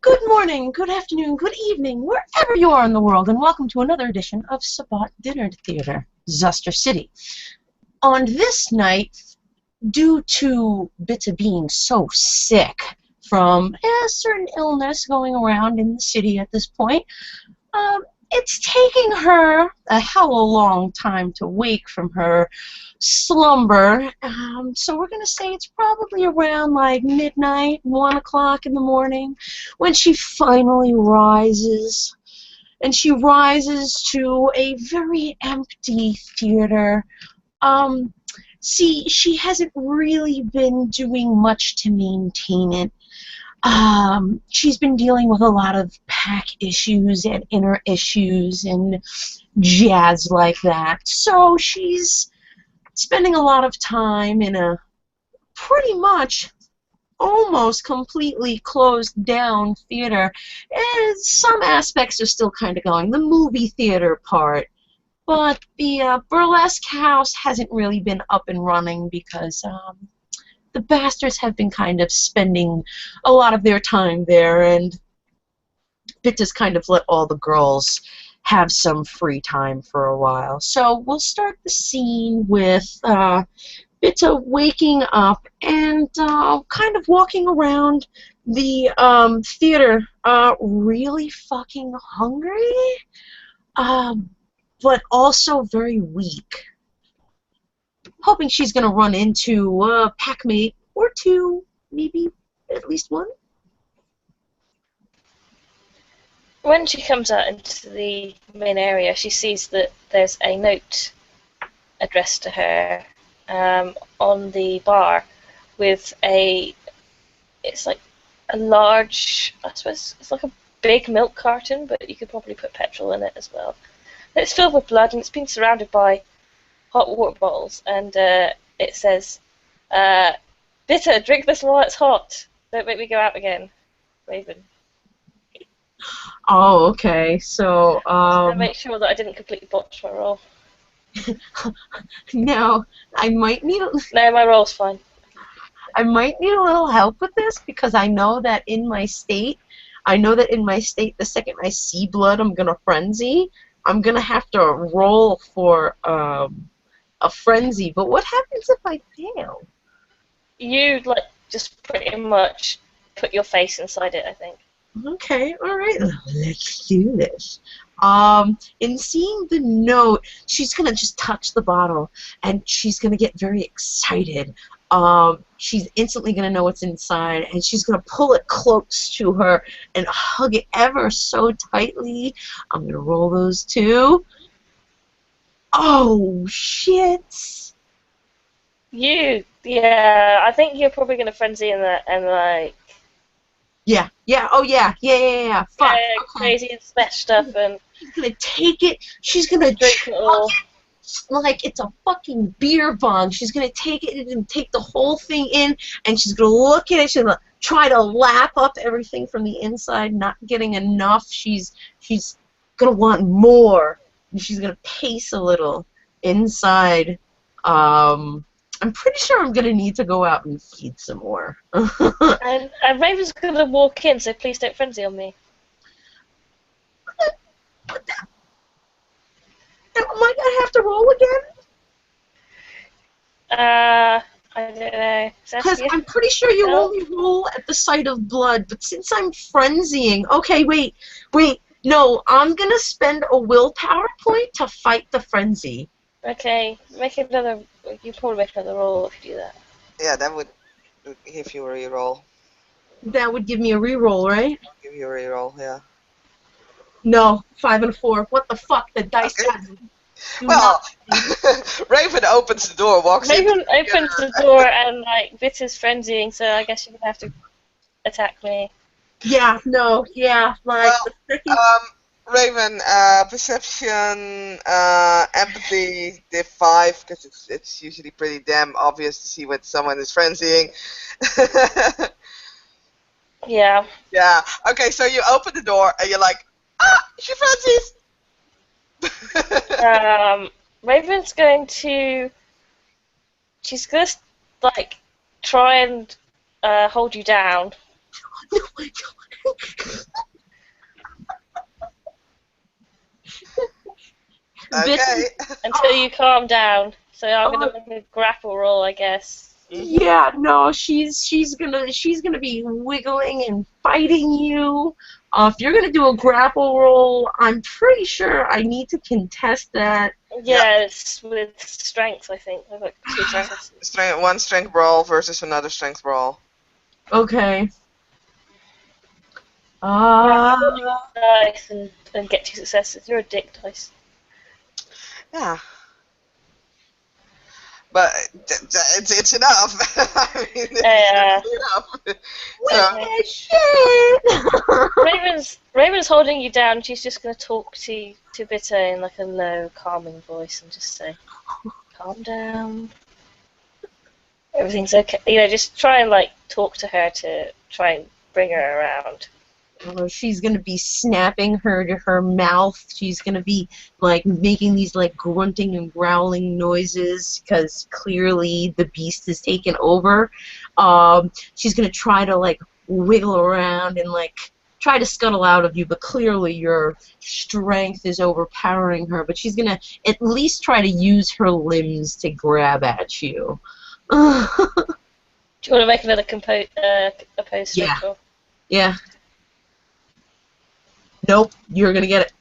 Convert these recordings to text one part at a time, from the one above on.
Good morning, good afternoon, good evening, wherever you are in the world, and welcome to another edition of Sabbat Dinner Theater, Zuster City. On this night, due to Bitta being so sick from a certain illness going around in the city at this point, it's taking her a hell of a long time to wake from her slumber. So we're going to say it's probably around like midnight, 1 o'clock in the morning when she finally rises. And she rises to a very empty theater. See, she hasn't really been doing much to maintain it. She's been dealing with a lot of pack issues and inner issues and jazz like that. So she's spending a lot of time in a pretty much almost completely closed down theater. And some aspects are still kind of going, the movie theater part. But the burlesque house hasn't really been up and running because the bastards have been kind of spending a lot of their time there, and Bitta's kind of let all the girls have some free time for a while. So we'll start the scene with Bitta waking up and kind of walking around the theater, really fucking hungry, but also very weak. Hoping she's going to run into a packmate or two, maybe at least one. When she comes out into the main area, she sees that there's a note addressed to her on the bar with it's like a large, I suppose it's like a big milk carton, but you could probably put petrol in it as well. And it's filled with blood, and it's been surrounded by hot water bottles, and it says, Bitta, drink this while it's hot. Don't make me go out again. Raven. Oh, okay. So, to make sure that I didn't completely botch my roll. No, I might need No, my roll's fine. I might need a little help with this because I know that in my state, the second I see blood, I'm gonna frenzy. I'm gonna have to roll for a frenzy, but what happens if I fail? You just pretty much put your face inside it, I think. Okay, alright, let's do this. In seeing the note, she's gonna just touch the bottle and she's gonna get very excited. She's instantly gonna know what's inside, and she's gonna pull it close to her and hug it ever so tightly. I'm gonna roll those two. Oh, shit. Yeah, I think you're probably going to frenzy in that and Yeah, oh yeah. Fuck. Okay. Crazy and smash stuff, and she's gonna take it, she's gonna drink it all. Like it's a fucking beer bong. She's gonna take it and take the whole thing in, and she's gonna look at it, she's gonna try to lap up everything from the inside, not getting enough. She's gonna want more. And she's gonna pace a little inside. I'm pretty sure I'm gonna need to go out and feed some more. and Raven's gonna walk in, so please don't frenzy on me. Am I gonna have to roll again? I don't know. Because I'm pretty sure you only roll at the sight of blood, but since I'm frenzying, okay, wait, no, I'm gonna spend a willpower point to fight the frenzy. Okay, you probably make another roll if you do that. Yeah, that would give you a reroll. That would give me a reroll, right? Give you a reroll, yeah. No, 5 and 4. What the fuck? The dice. Okay. Well, Raven opens the door, walks in. Raven opens the door and Bitta's frenzying, so I guess you're gonna have to attack me. Yeah, no, yeah, like the second. Raven, perception, empathy, div 5, because it's usually pretty damn obvious to see when someone is frenzying. Yeah. Yeah. Okay, so you open the door and you're like, she frenzies! Raven's going to... She's going to, try and hold you down. No, I don't. Okay. Until you calm down. So I'm gonna make a grapple roll, I guess. Yeah, no, she's gonna be wiggling and fighting you. If you're gonna do a grapple roll, I'm pretty sure I need to contest that. Yeah, it's with strength, I think. I've got 2 strengths. One strength brawl versus another strength brawl. Okay. Dice and get 2 successes. You're a dick, dice. Yeah. But it's enough. I mean, it's enough. So, Raven's holding you down. She's just going to talk to Bitter in like a low, calming voice and just say, "Calm down. Everything's okay." You know, just try and like talk to her to try and bring her around. She's gonna be snapping her to her mouth. She's gonna be like making these like grunting and growling noises because clearly the beast has taken over. She's gonna try to like wiggle around and like try to scuttle out of you, but clearly your strength is overpowering her. But she's gonna at least try to use her limbs to grab at you. Do you want to make another opposed strength roll? Yeah. Nope, you're gonna get it.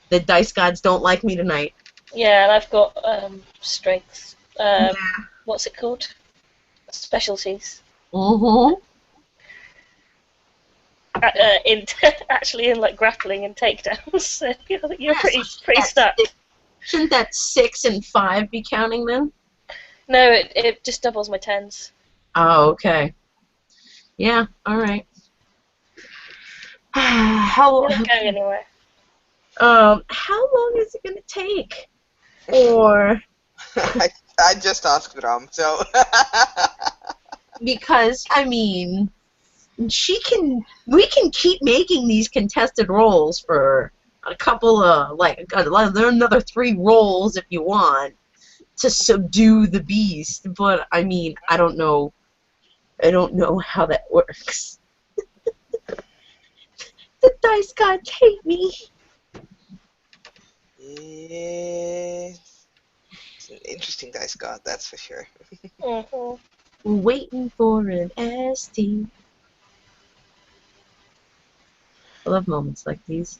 The dice gods don't like me tonight. Yeah, and I've got strengths. What's it called? Specialties. Mm-hmm. Actually, in like grappling and takedowns. So you're pretty stuck. Shouldn't that 6 and 5 be counting then? No, it just doubles my 10s. Oh, okay. Yeah. All right. How You're not going anywhere. How long is it gonna take? Or I just asked Ram, so because I mean, we can keep making these contested rolls for a couple of like another 3 rolls if you want to subdue the beast. But I mean, I don't know how that works. The dice gods hate me. Yeah, it's an interesting dice god, that's for sure. Waiting for an ST. I love moments like these.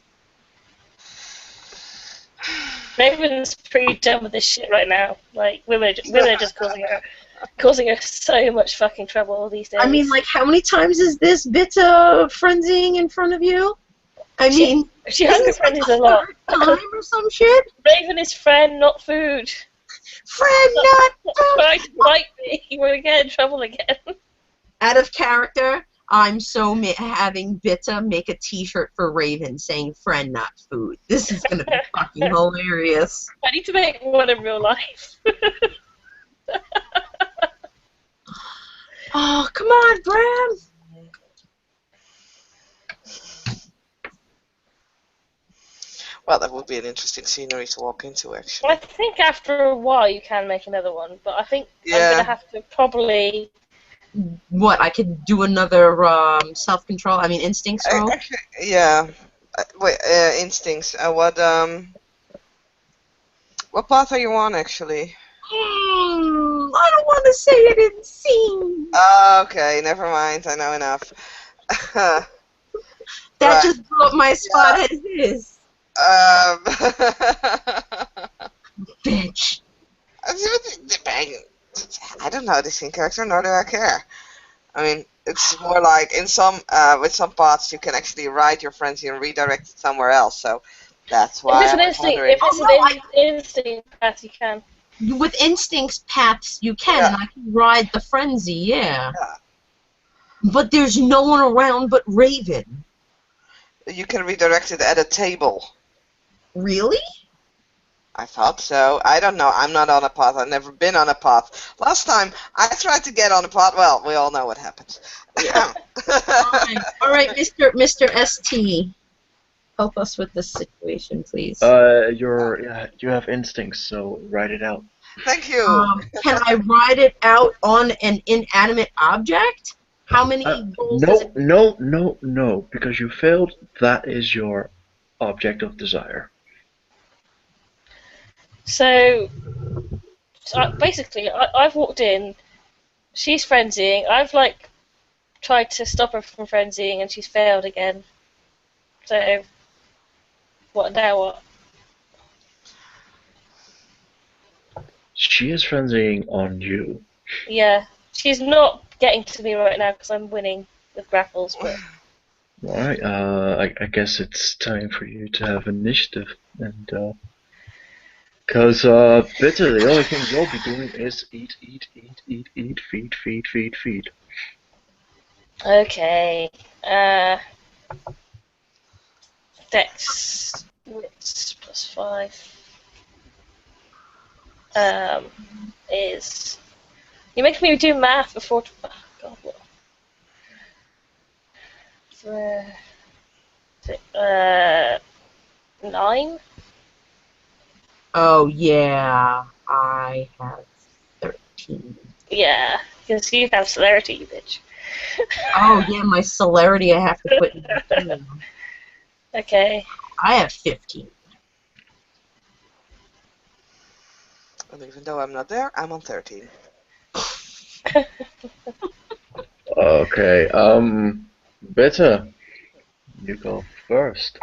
Raven's pretty done with this shit right now. Like women are just causing her so much fucking trouble these days. I mean, like, how many times is this bit frenzying in front of you? I mean, she hunger frenzies a lot. Time or some shit. Raven is friend, not food. Friend, not food. Try to fight me. We're gonna get in trouble again. Out of character, I'm so having Bitta make a T-shirt for Raven saying "friend, not food." This is gonna be fucking hilarious. I need to make one in real life. Oh, come on, Bram. Well, that would be an interesting scenery to walk into, actually. I think after a while you can make another one, but I think I'm gonna have to probably. What, I could do another self-control, I mean instincts roll? Actually, yeah. Wait, instincts. What path are you on, actually? I don't want to say it in scene. Okay, never mind. I know enough. That just blew up my spot as is. Bitch. I don't know this in character, nor do I care. I mean, it's more like in some with some paths you can actually ride your frenzy and redirect it somewhere else. So that's why. If it's an instinct path, you can. With instincts paths, you can. Yeah. And I can ride the frenzy, yeah. But there's no one around but Raven. You can redirect it at a table. Really? I thought so. I don't know. I'm not on a path. I've never been on a path. Last time I tried to get on a path. Well, we all know what happened. Yeah. All right, Mr. ST. Help us with this situation, please. You have instincts, so write it out. Thank you. Can I write it out on an inanimate object? How many rolls does it? No, because you failed. That is your object of desire. So basically, I've walked in. She's frenzying. I've like tried to stop her from frenzying, and she's failed again. So what now? What? She is frenzying on you. Yeah, she's not getting to me right now because I'm winning with grapples. But Alright, I guess it's time for you to have initiative. And, because, Bitter, the only thing you'll be doing is eat, feed. okay. Dex wits +5. Is you make me do math before. Oh God, what? 9. Oh yeah, I have 13. Yeah, because you have celerity, you bitch. Oh yeah, my celerity I have to put in. Okay. I have 15. And even though I'm not there, I'm on 13. Okay, Bitter, you go first.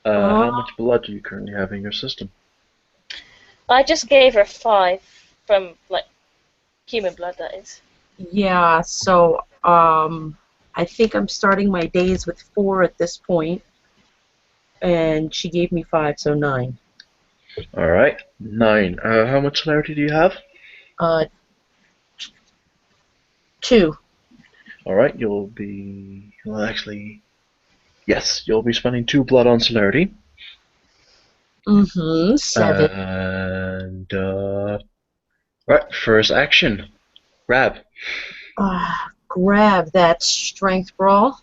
How much blood do you currently have in your system? I just gave her 5 from like human blood, that is. Yeah, so I think I'm starting my days with 4 at this point, and she gave me 5, so 9. Alright, 9. How much celerity do you have? 2. Alright, you'll be... Well, actually... Yes, you'll be spending 2 blood on celerity. 7. And, right, first action. Grab. Grab that strength brawl.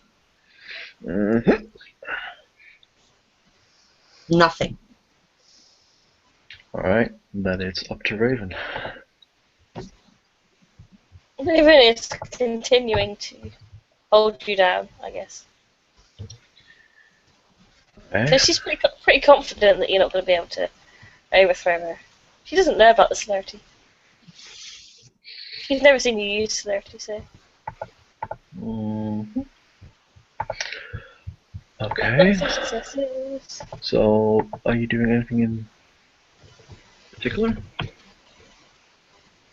Mm-hmm. Nothing. Alright, then it's up to Raven. Raven is continuing to hold you down, I guess. Okay. So she's pretty confident that you're not going to be able to overthrow her. She doesn't know about the celerity. She's never seen you use celerity, so. Mm-hmm. Okay. So, are you doing anything in particular?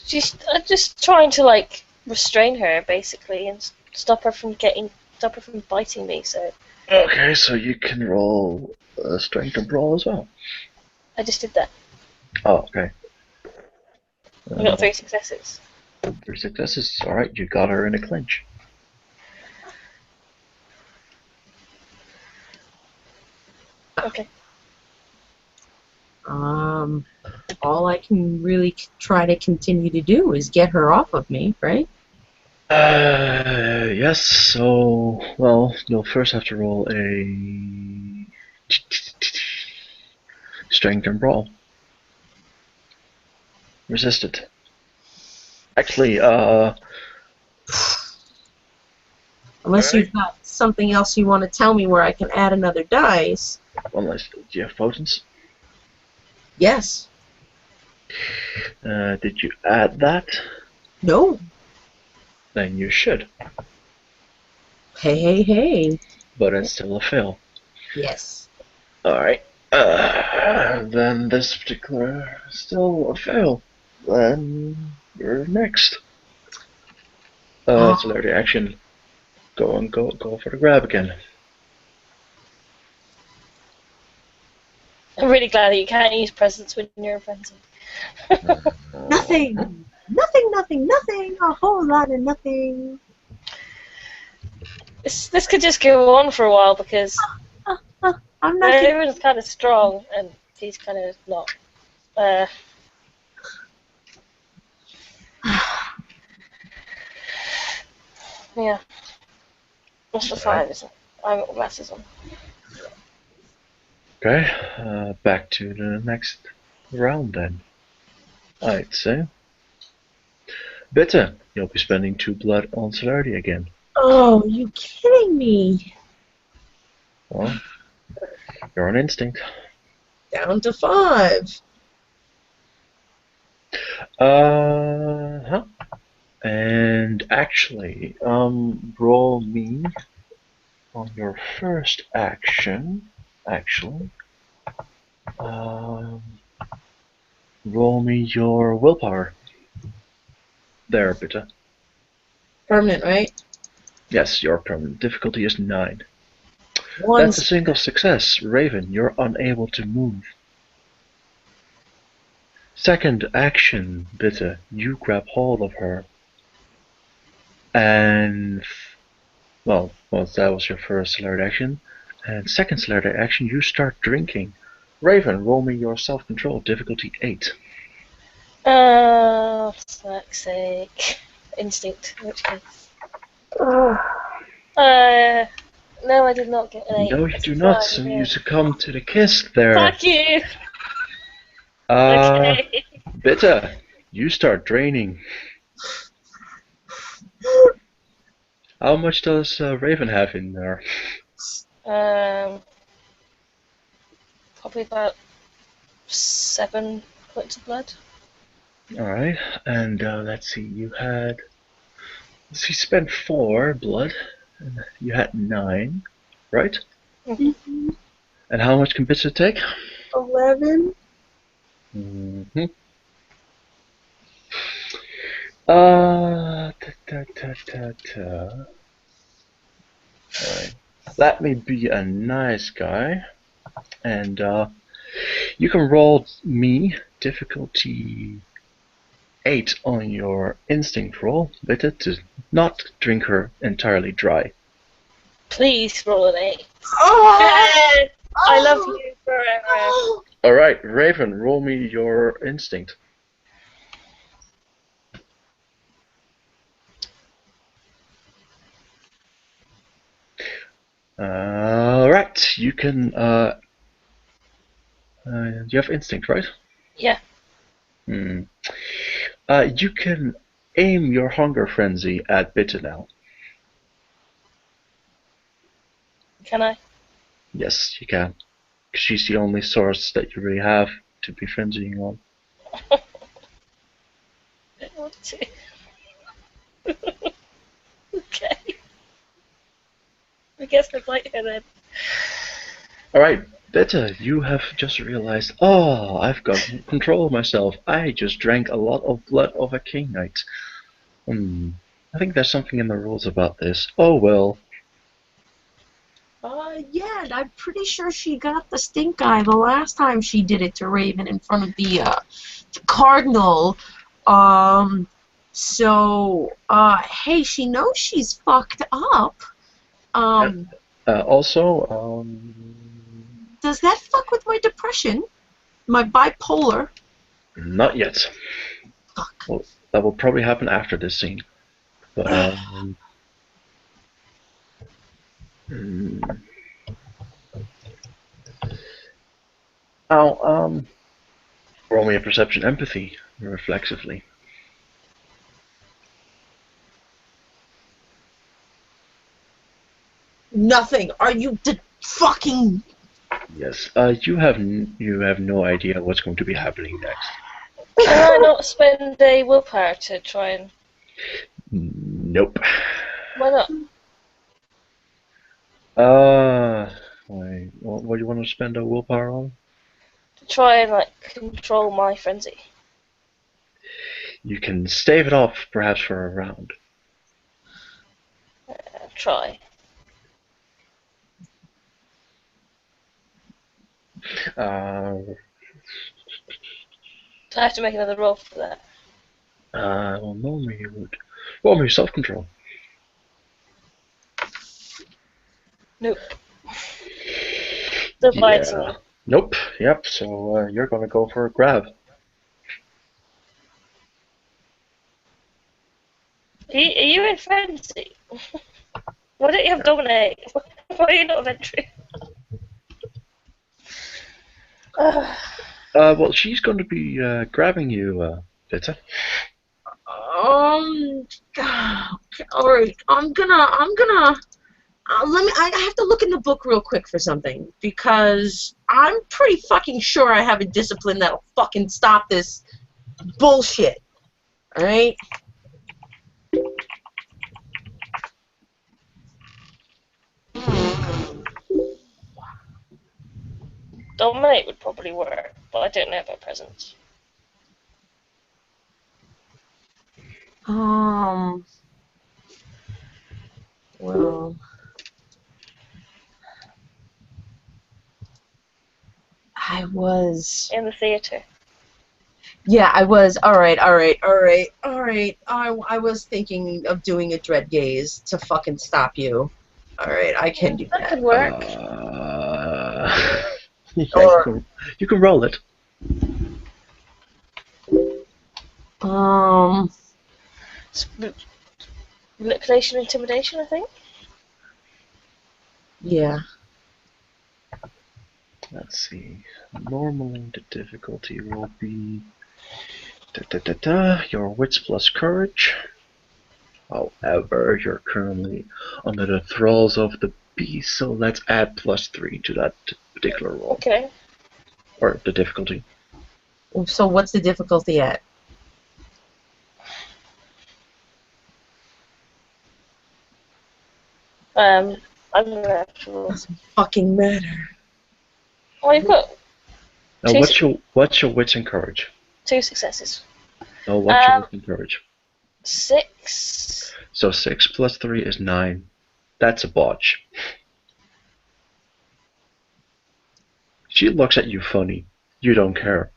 She's just trying to like restrain her basically and stop her from biting me. So. Okay, so you can roll strength and brawl as well. I just did that. Oh, okay. I got 3 successes. 3 successes. Alright, you got her in a clinch. Okay. All I can really try to continue to do is get her off of me, right? Yes, so, well, you'll first have to roll a strength and brawl. Resisted. Actually, unless you've got something else you want to tell me where I can add another dice. unless, do you have potence? Yes. Did you add that? No. Then you should. Hey. But it's still a fail. Yes. Alright. Then this particular is still a fail. Then you're next. Celerity action. Go for the grab again. I'm really glad that you can't use presents when you're a frenzy. Nothing. A whole lot of nothing. This could just go on for a while because I'm not. everyone's kind of strong and he's kind of not. Yeah. That's the 5, isn't it? I'm got glasses on. Okay, back to the next round then. I'd say. Bitter, you'll be spending 2 blood on celerity again. Oh, you kidding me? Well, you're on instinct. Down to 5. Huh? And actually, roll me on your first action. Actually, roll me your willpower. There, bitte. Permanent, right? Yes, your permanent difficulty is 9. One. That's a single success. Raven, you're unable to move. Second action, bitte. You grab hold of her. And, well, that was your first select action. And second select action, you start drinking. Raven, roll me your self-control, difficulty 8. For fuck's sake. Instinct, in which case. No, I did not get an 8. No, you do not. So you succumb to the kiss there. Fuck you! Okay. Bitte, you start draining. How much does Raven have in there? Probably about 7 points of blood. Alright, and let's see, she spent 4 blood, and you had 9, right? Mm-hmm. And how much can Bitte take? 11. Mm-hmm. Alright. Let me be a nice guy, and you can roll me difficulty 8 on your instinct roll, Bitte, to not drink her entirely dry. Please roll an 8. Oh! I love you forever. Alright, Raven, roll me your instinct. Alright, you can, you have instinct, right? Yeah. You can aim your hunger frenzy at Bitte now. Can I? Yes, you can. She's the only source that you really have to be frenzying on. I don't want to. Okay. I guess I'll bite her then. Alright, Bitte, you have just realized, oh, I've got control of myself. I just drank a lot of blood of a king knight. I think there's something in the rules about this. Oh well. Yeah, and I'm pretty sure she got the stink eye the last time she did it to Raven in front of the cardinal. So, hey, she knows she's fucked up. Also, Does that fuck with my depression? My bipolar? not yet. Fuck. Well, that will probably happen after this scene. But, roll me a perception empathy reflexively. Nothing. Are you fucking... Yes. You have no idea what's going to be happening next. Can I not spend a willpower to try and... Nope. Why not? What do you want to spend a willpower on? To try and, like, control my frenzy. You can stave it off, perhaps for a round. Try. Uh, Do I have to make another roll for that? well, normally you would. Roll me self-control. Nope. Still biting me. Nope. Yep. So you're gonna go for a grab. Are you in frenzy? Why don't you have dominate? Why are you not Ventry? Well, she's going to be grabbing you, Bitte. Okay, all right. I'm gonna. I have to look in the book real quick for something because I'm pretty fucking sure I have a discipline that'll fucking stop this bullshit. All right. Dominate would probably work, but I don't know about presence. Well, I was. In the theatre. Yeah, I was. All right. I was thinking of doing a dread gaze to fucking stop you. All right, I can do That that. could work. Yeah, Or you can roll it. Manipulation, intimidation, I think. Yeah. Let's see. Normally the difficulty will be your wits plus courage. However, you're currently under the thralls of the beast, so let's add +3 to that particular roll. Okay. Or the difficulty. So what's the difficulty at? I'm gonna have to roll. Doesn't fucking matter. Oh, you've got Now, Two what's your wits and courage? 2 successes. No, what's your wits and courage? 6. So 6 plus 3 is 9. That's a botch. She looks at you funny. You don't care.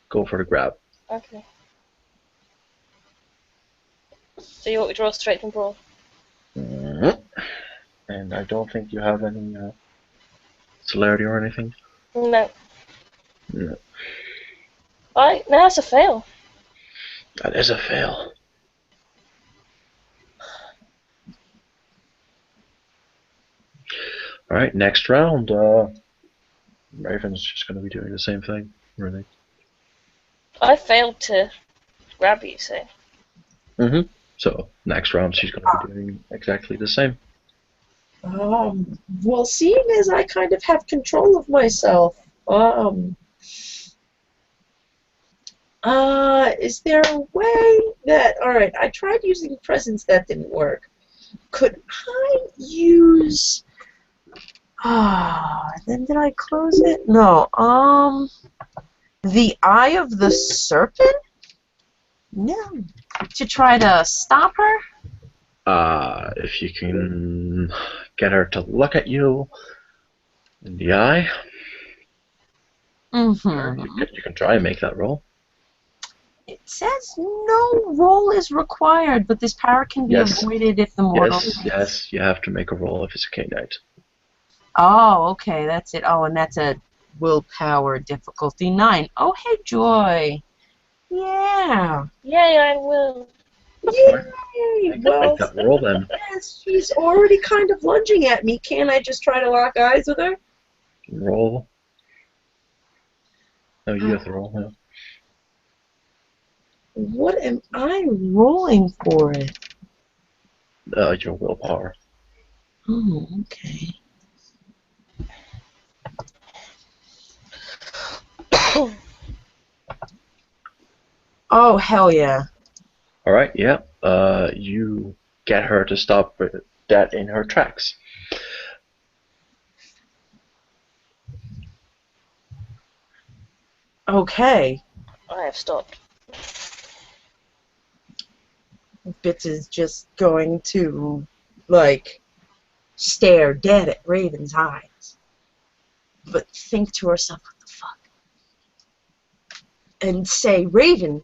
Go for the grab. Okay. So you want me to roll straight from brawl? And I don't think you have any celerity or anything. No. No. Alright, now it's a fail. That is a fail. Alright, next round. Raven's just going to be doing the same thing, really. I failed to grab you, so. So, next round she's going to be doing exactly the same. Well, seeing as I kind of have control of myself, is there a way that, alright, I tried using presence, that didn't work. Could I use, then did I close it? No, the Eye of the Serpent? No. To try to stop her? If you can get her to look at you in the eye, you can try and make that roll. It says no roll is required, but this power can be avoided if the mortal... Yes, you have to make a roll if it's a K-Knight. Oh, okay, that's it. Oh, and that's a willpower difficulty 9. Oh, hey, Joy. Yeah. Yay, I will. Yay! Well, Make that roll then. yes, she's already kind of lunging at me. Can't I just try to lock eyes with her? Roll. No, you have to roll now. What am I rolling for it? Your willpower. Oh, okay. Oh, hell yeah. Alright, yeah. You get her to stop that in her tracks. Okay. I have stopped. Bits is just going to, like, stare dead at Raven's eyes. But think to herself, what the fuck? And say, Raven,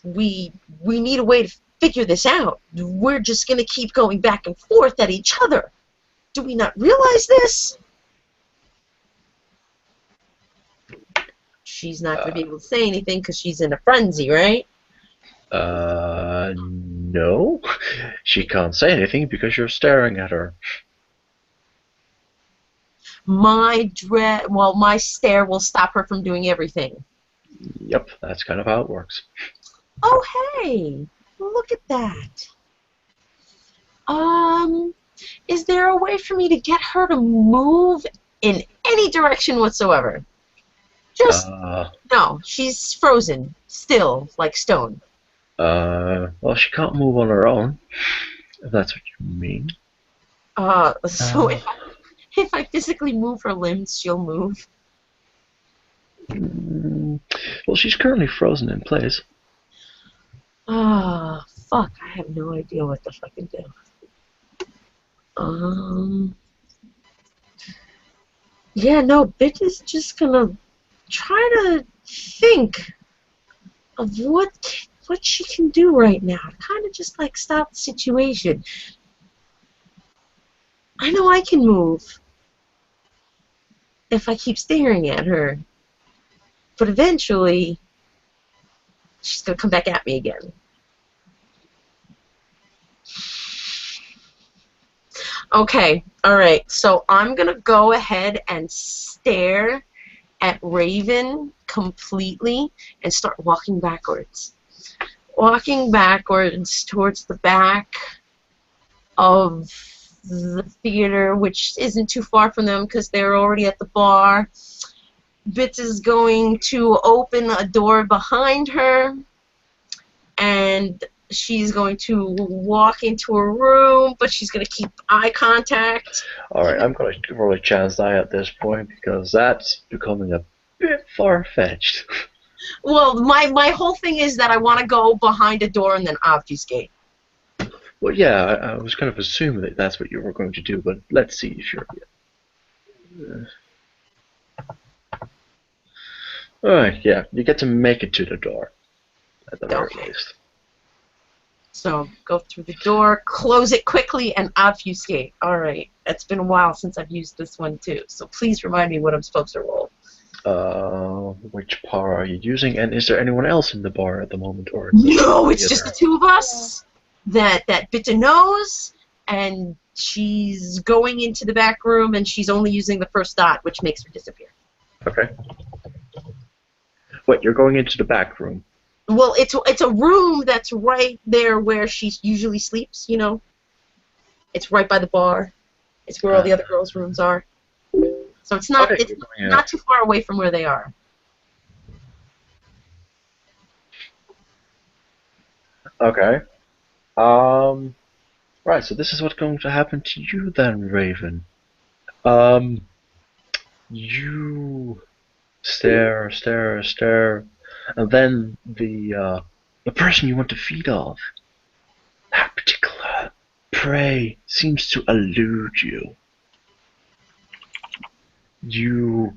we need a way to figure this out. We're just going to keep going back and forth at each other. Do we not realize this? She's not going to be able to say anything because she's in a frenzy, right? No. She can't say anything because you're staring at her. My stare will stop her from doing everything. Yep, that's kind of how it works. Oh, hey! Look at that. Is there a way for me to get her to move in any direction whatsoever? Just, no, she's frozen, still, like stone. Well, she can't move on her own, if that's what you mean. So if I physically move her limbs, she'll move? Well, she's currently frozen in place. Fuck, I have no idea what to fucking do. Yeah, no, bitch is just gonna try to think of what she can do right now to kind of just like stop the situation. I know I can move if I keep staring at her, but eventually she's gonna come back at me again. Okay, alright, so I'm gonna go ahead and stare at Raven completely and start walking backwards. Walking backwards towards the back of the theater, which isn't too far from them because they're already at the bar. Bits is going to open a door behind her, and she's going to walk into a room, but she's going to keep eye contact. Alright, I'm going to roll a chance die at this point because that's becoming a bit far-fetched. Well, my whole thing is that I want to go behind a door and then obfuscate. Well, yeah, I was kind of assuming that that's what you were going to do, but let's see if you're... Alright, yeah, you get to make it to the door, at the very least. So, go through the door, close it quickly, and obfuscate. Alright, it's been a while since I've used this one too, so please remind me what I'm supposed to roll. Which bar are you using, and is there anyone else in the bar at the moment? Or no, it's just the two of us that Bitta knows, and she's going into the back room, and she's only using the first dot, which makes her disappear. Okay. Wait, you're going into the back room? Well, it's a room that's right there where she usually sleeps, you know? It's right by the bar. It's where all the other girls' rooms are. So it's not not too far away from where they are. Okay. Right, so this is what's going to happen to you then, Raven. You stare, and then the person you want to feed off, that particular prey, seems to elude you. You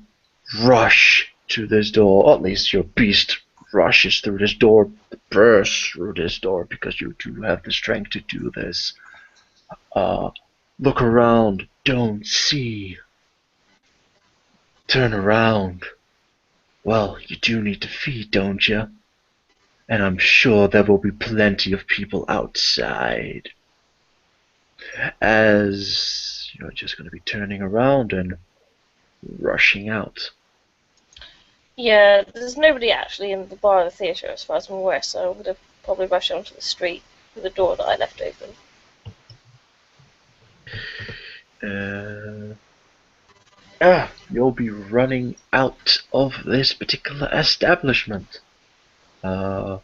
rush to this door, or at least your beast rushes through this door, bursts through this door, because you do have the strength to do this. Look around, don't see. Turn around. Well, you do need to feed, don't you? And I'm sure there will be plenty of people outside. As you're just going to be turning around and rushing out. Yeah, there's nobody actually in the bar or the theatre as far as I'm aware, so I would have probably rushed onto the street with the door that I left open. You'll be running out of this particular establishment. Let's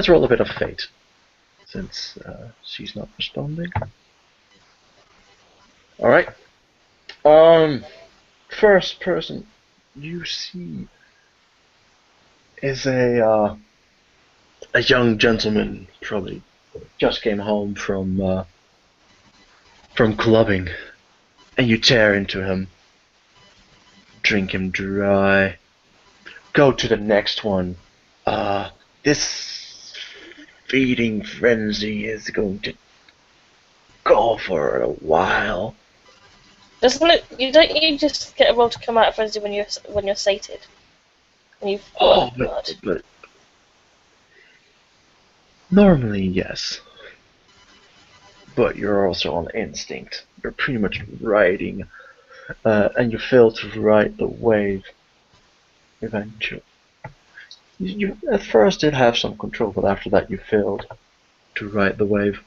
roll a bit of fate, since she's not responding. Alright. First person you see is a young gentleman, probably just came home from clubbing, and you tear into him, drink him dry, go to the next one. This feeding frenzy is going to go for a while. Doesn't it? Don't you just get a roll to come out of frenzy when you're sated? When you've got blood. But normally yes. But you're also on instinct. You're pretty much riding, and you fail to ride the wave eventually. You at first did have some control, but after that you failed to ride the wave.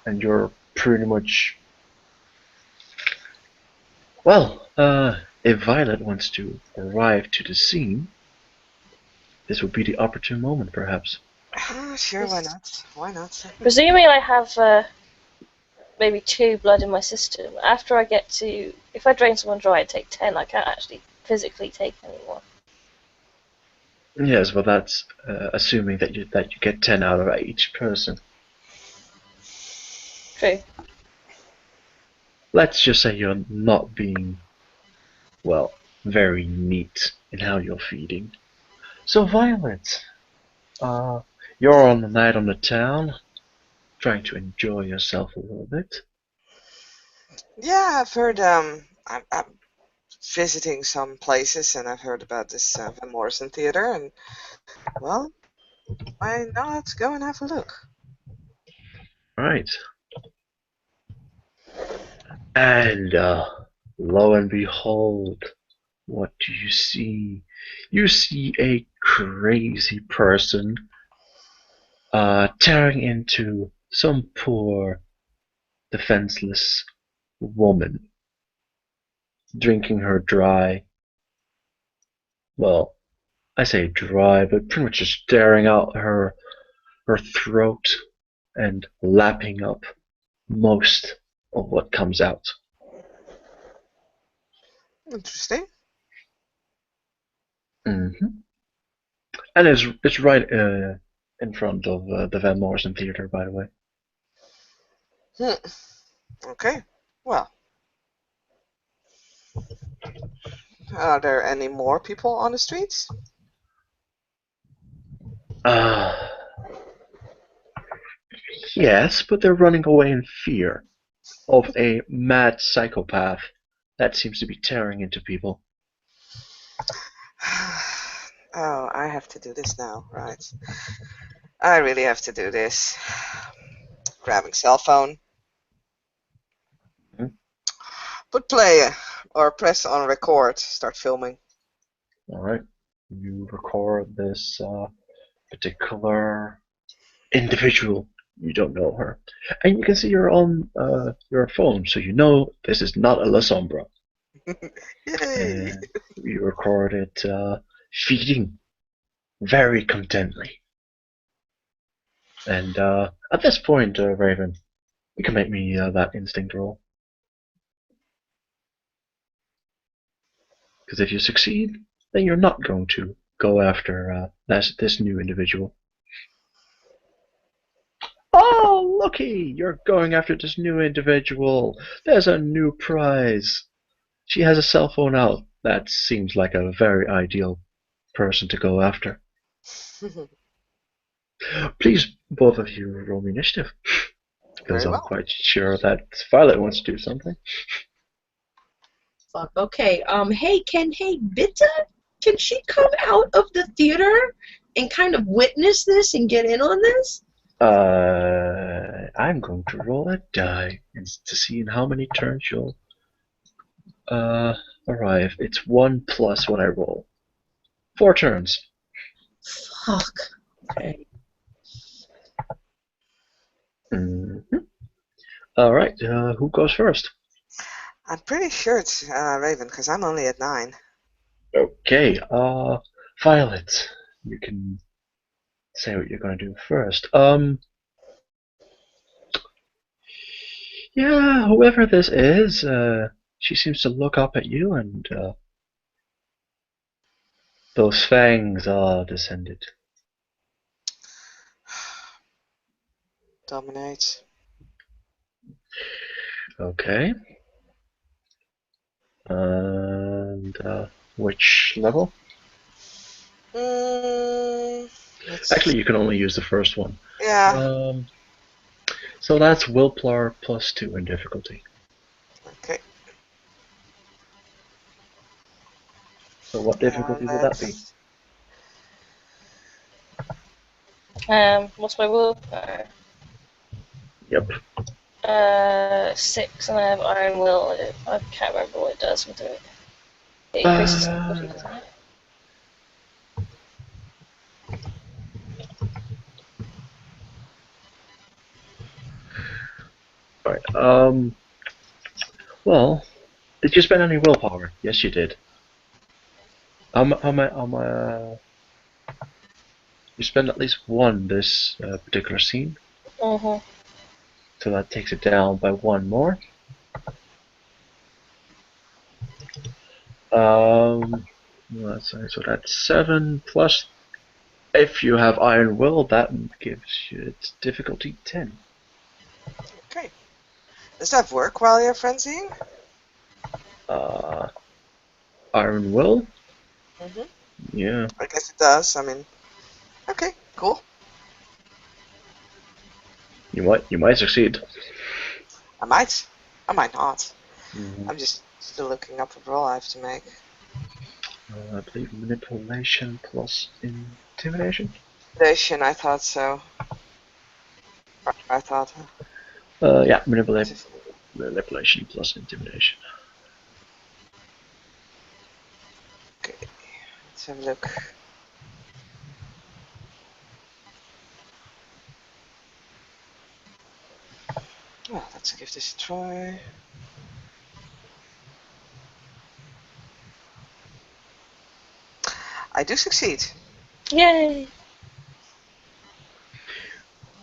And you're pretty much... Well, if Violet wants to arrive to the scene, this would be the opportune moment, perhaps. Sure, why not? Why not? Presuming I have maybe 2 blood in my system, after I get to... If I drain someone dry, I take 10. I can't actually physically take any more. Yes, well, that's assuming that you get 10 out of each person. True. Let's just say you're not being, well, very neat in how you're feeding. So, Violet, you're on the night on the town, trying to enjoy yourself a little bit. Yeah, I've heard. I'm visiting some places, and I've heard about this Van Morrison Theater, and well, why not go and have a look? Right. And lo and behold, what do you see? You see a crazy person tearing into some poor, defenseless woman, drinking her dry. Well, I say dry, but pretty much just staring out her throat and lapping up most of what comes out. Interesting. Mm-hmm. And it's right in front of the Van Morrison Theater, by the way. Okay. Well, are there any more people on the streets? Yes, but they're running away in fear of a mad psychopath that seems to be tearing into people. Oh, I have to do this now, right? I really have to do this. Grabbing cell phone. Put play or press on record. Start filming. Alright. You record this particular individual. You don't know her. And you can see her on your phone, so you know this is not a La Sombra. Yay! You record it feeding very contently. And at this point, Raven, you can make me that instinct roll. Because if you succeed, then you're not going to go after this new individual. Oh, looky! You're going after this new individual. There's a new prize. She has a cell phone out. That seems like a very ideal person to go after. Please, both of you, roll me initiative. Because I'm quite sure that Violet wants to do something. Fuck, okay. Hey, Bitta, can she come out of the theater and kind of witness this and get in on this? I'm going to roll a die to see in how many turns you'll arrive. It's 1 plus what I roll. 4 turns. Fuck. Okay. Mm-hmm. Alright, who goes first? I'm pretty sure it's Raven, because I'm only at 9. Okay, Violet, you can say what you're going to do first. Yeah, whoever this is, she seems to look up at you, and those fangs are descended. Dominate. Okay. And which level? Actually, you can only use the first one. Yeah. So that's willpower plus 2 in difficulty. Okay. So what difficulty would that be? What's my willpower? Yep. 6, and I have Iron Will. I can't remember what it does with it. It increases difficulty, doesn't it? Right. Well, did you spend any willpower? Yes, you did. You spend at least one this particular scene, Mhm. so that takes it down by one more. So that's 7 plus. If you have Iron Will, that gives you its difficulty 10. Okay. Does that work while you're frenzying? Uh, Iron Will? Mm-hmm. Yeah. I guess it does. I mean, okay, cool. You might succeed. I might not. Mm-hmm. I'm just still looking up a roll I have to make. I believe manipulation plus intimidation. Intimidation, I thought so. I thought. Yeah, manipulation plus intimidation. Okay, let's have a look. Well, let's give this a try. I do succeed. Yay!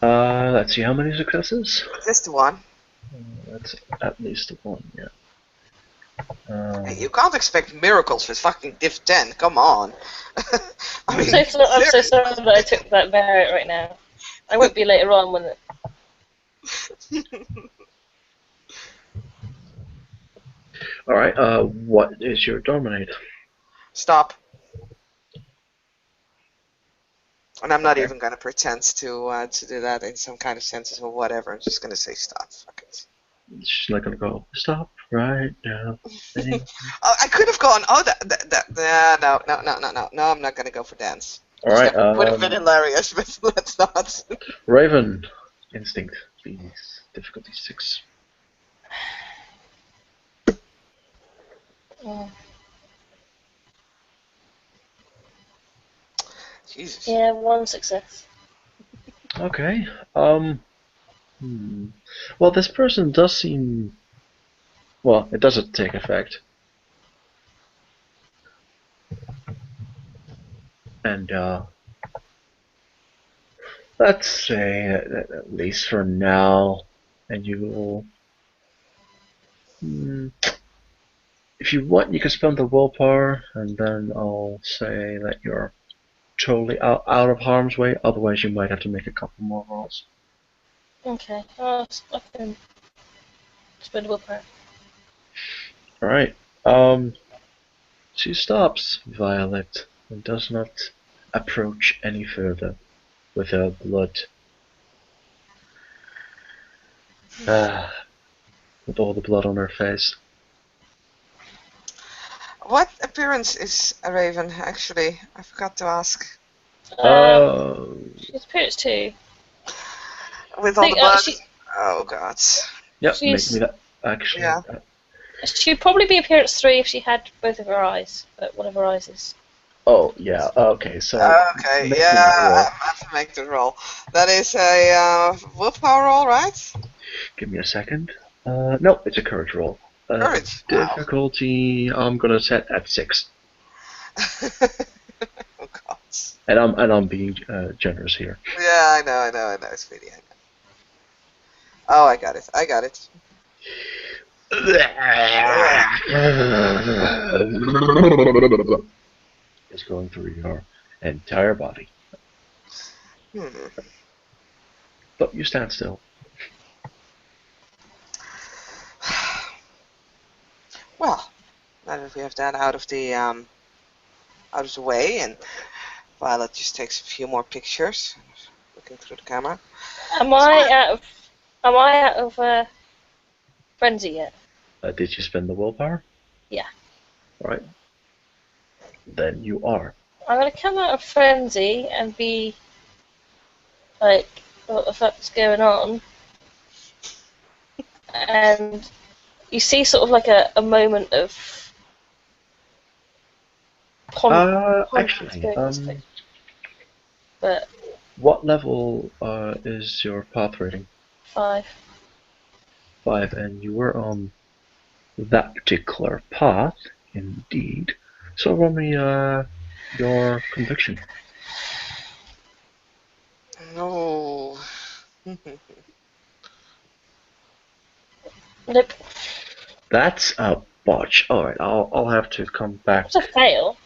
Let's see how many successes. Just the one. That's at least one, yeah. Hey, you can't expect miracles with fucking div 10. Come on. I mean, I'm so sorry that I took that merit right now. I won't be later on when. Alright, what is your dominate? Stop. And I'm not Okay. even gonna pretend to do that in some kind of sentence or whatever. I'm just gonna say stop. Fuck it. She's not gonna go, stop right now. I could have gone. Oh, no. I'm not gonna go for dance. Alright, That would have been hilarious, but let's not. Raven. Instinct, please. Difficulty 6. Oh. Jesus. Yeah, one success. Okay. Well, this person does seem. Well, it doesn't take effect. And, let's say, at least for now, and you will. If you want, you can spend the willpower, and then I'll say that you're totally out of harm's way. Otherwise, you might have to make a couple more rolls. Okay. I can spend willpower. Alright. She stops, Violet, and does not approach any further with her blood. With all the blood on her face. What appearance is a raven, actually? I forgot to ask. She's appearance 2. With all the blood? She, Oh, God. Yep, make she's, me that. Actually, Yeah. She'd probably be appearance 3 if she had both of her eyes, but one of her eyes is. Oh, yeah, okay, so. Okay, make yeah, me that roll. I have to make the roll. That is a willpower roll, right? Give me a second. No, it's a courage roll. Courage. Wow. Difficulty, I'm gonna set at 6. Oh, God. And I'm being generous here. Yeah, I know, sweetie. I know. Oh, I got it. It's going through your entire body. But you stand still. Well, now that we have that out of the way, and Violet just takes a few more pictures, looking through the camera. Am I out of frenzy yet? Did you spend the willpower? Yeah. Alright. Then you are. I'm gonna come out of frenzy and be like, what the fuck's going on? And you see sort of like a moment of Actually, but what level is your path rating? 5. 5, and you were on that particular path, indeed. So roll me your conviction. No. Nope. That's a botch. Alright, I'll have to come back. It's a fail.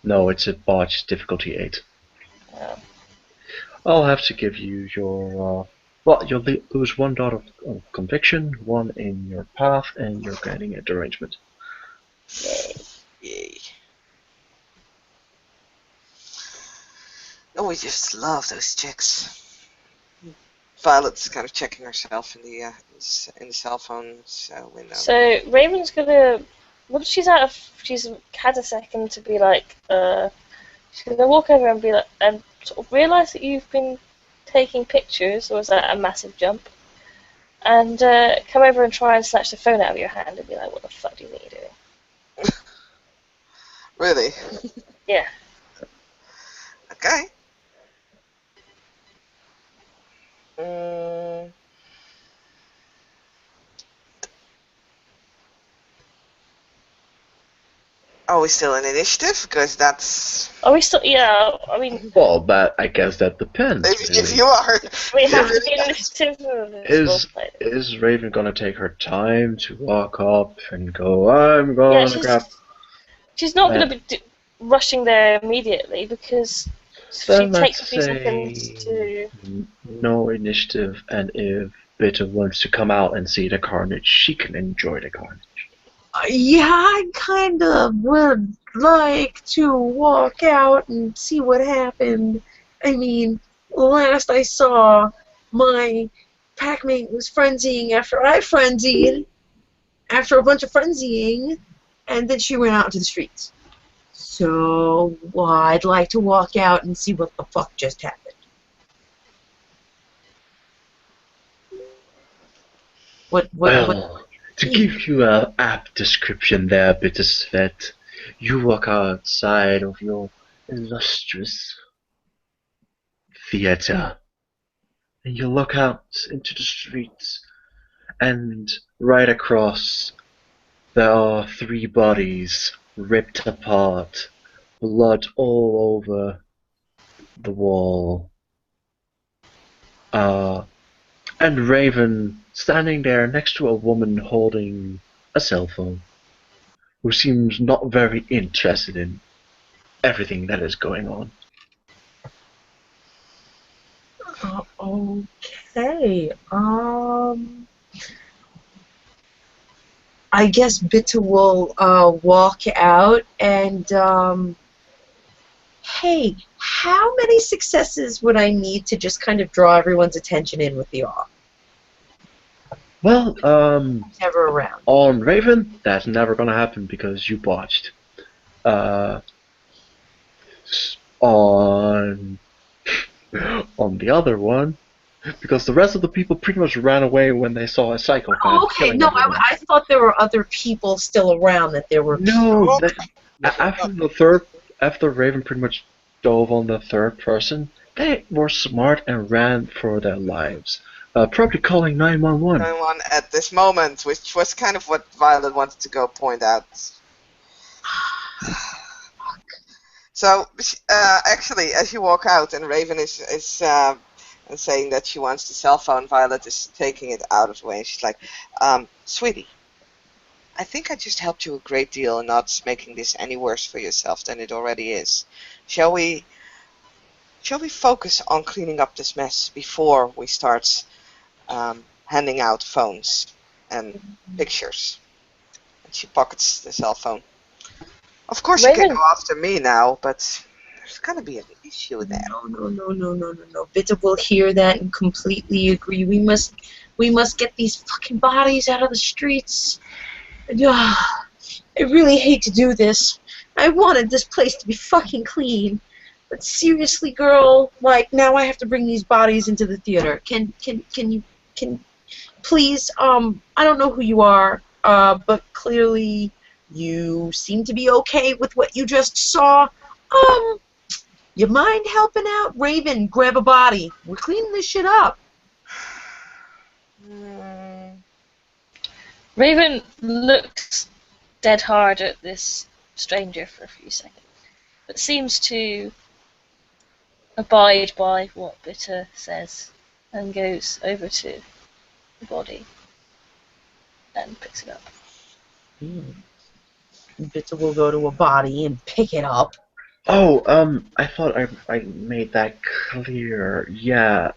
No, it's a botch, difficulty 8. Oh. I'll have to give you your, well, you'll lose 1 dot of conviction, 1 in your path, and you're gaining a derangement. Yay. Yay. Oh, we just love those chicks. Violet's kind of checking herself in the cell phone, so we know. So Raven's gonna, once she's had a second to be like, she's gonna walk over and be like, and sort of realise that you've been taking pictures, or was that a massive jump? And come over and try and snatch the phone out of your hand and be like, what the fuck do you think you're doing? Really? Yeah. Okay. Are we still in initiative? Because that's... Are we still? Yeah. I mean. Well, I guess that depends. If you are... We have to be initiative. Is Raven gonna take her time to walk up and go, I'm going to grab... She's not going to be rushing there immediately because she takes a few seconds to... No initiative, and if Bitter wants to come out and see the carnage, she can enjoy the carnage. Yeah, I kind of would like to walk out and see what happened. I mean, last I saw, my packmate was frenzying after I frenzied, after a bunch of frenzying, and then she ran out into the streets. So, I'd like to walk out and see what the fuck just happened. Well, to give you an apt description there, Bittersweet, you walk outside of your illustrious theater, and you look out into the streets, and right across there are 3 bodies ripped apart, blood all over the wall. And Raven standing there next to a woman holding a cell phone, who seems not very interested in everything that is going on. Okay. I guess Bitter will walk out and hey, how many successes would I need to just kind of draw everyone's attention in with the awe? Well, Never around. on Raven, that's never gonna happen because you botched. On the other one, because the rest of the people pretty much ran away when they saw a psychopath. Oh, okay, no, I thought there were other people still around, that there were... No, after Raven pretty much dove on the third person, they were smart and ran for their lives. Probably calling 911. 911 at this moment, which was kind of what Violet wanted to go point out. So, actually, as you walk out and Raven is saying that she wants the cell phone, Violet is taking it out of the way. And she's like, sweetie, I think I just helped you a great deal in not making this any worse for yourself than it already is. Shall we focus on cleaning up this mess before we start handing out phones and pictures? And she pockets the cell phone. Of course you can go after me now, but there's gonna be an issue there. No. Bitter will hear that and completely agree. We must get these fucking bodies out of the streets. I really hate to do this. I wanted this place to be fucking clean. But seriously, girl, like, now I have to bring these bodies into the theater. Can you please, I don't know who you are, but clearly you seem to be okay with what you just saw. You mind helping out? Raven, grab a body. We're cleaning this shit up. Raven looks dead hard at this stranger for a few seconds, but seems to abide by what Bitter says and goes over to the body and picks it up. Bitter will go to a body and pick it up. Oh, I thought I made that clear. Yeah,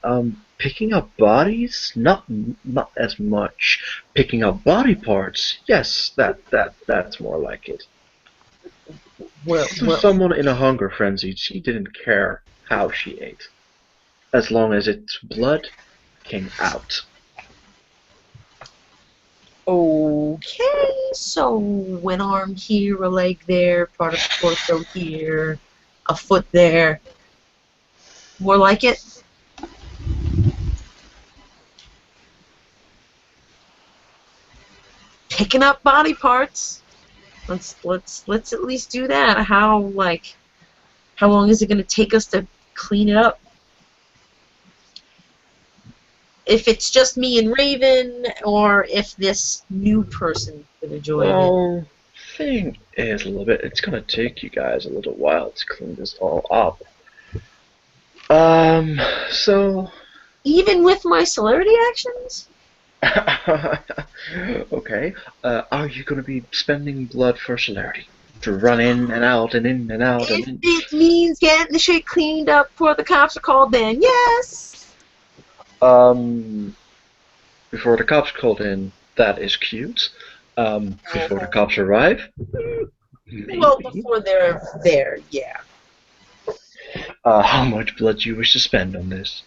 picking up bodies? Not as much. Picking up body parts? Yes, that's more like it. Well, To someone in a hunger frenzy, she didn't care how she ate, as long as its blood came out. okay, so an arm here, a leg there, part of the torso here, a foot there. More like it? Picking up body parts. Let's at least do that. How long is it gonna take us to clean it up? If it's just me and Raven, or if this new person gonna join in. Well, thing is a little bit. It's gonna take you guys a little while to clean this all up. So. Even with my celerity actions? Okay. Are you gonna be spending blood for celerity? To run in and out and in and out and If in? it means getting the shit cleaned up before the cops are called, then yes. Before the cops called in, that is cute. Before the cops arrive, maybe. Well, before they're there, yeah. How much blood do you wish to spend on this?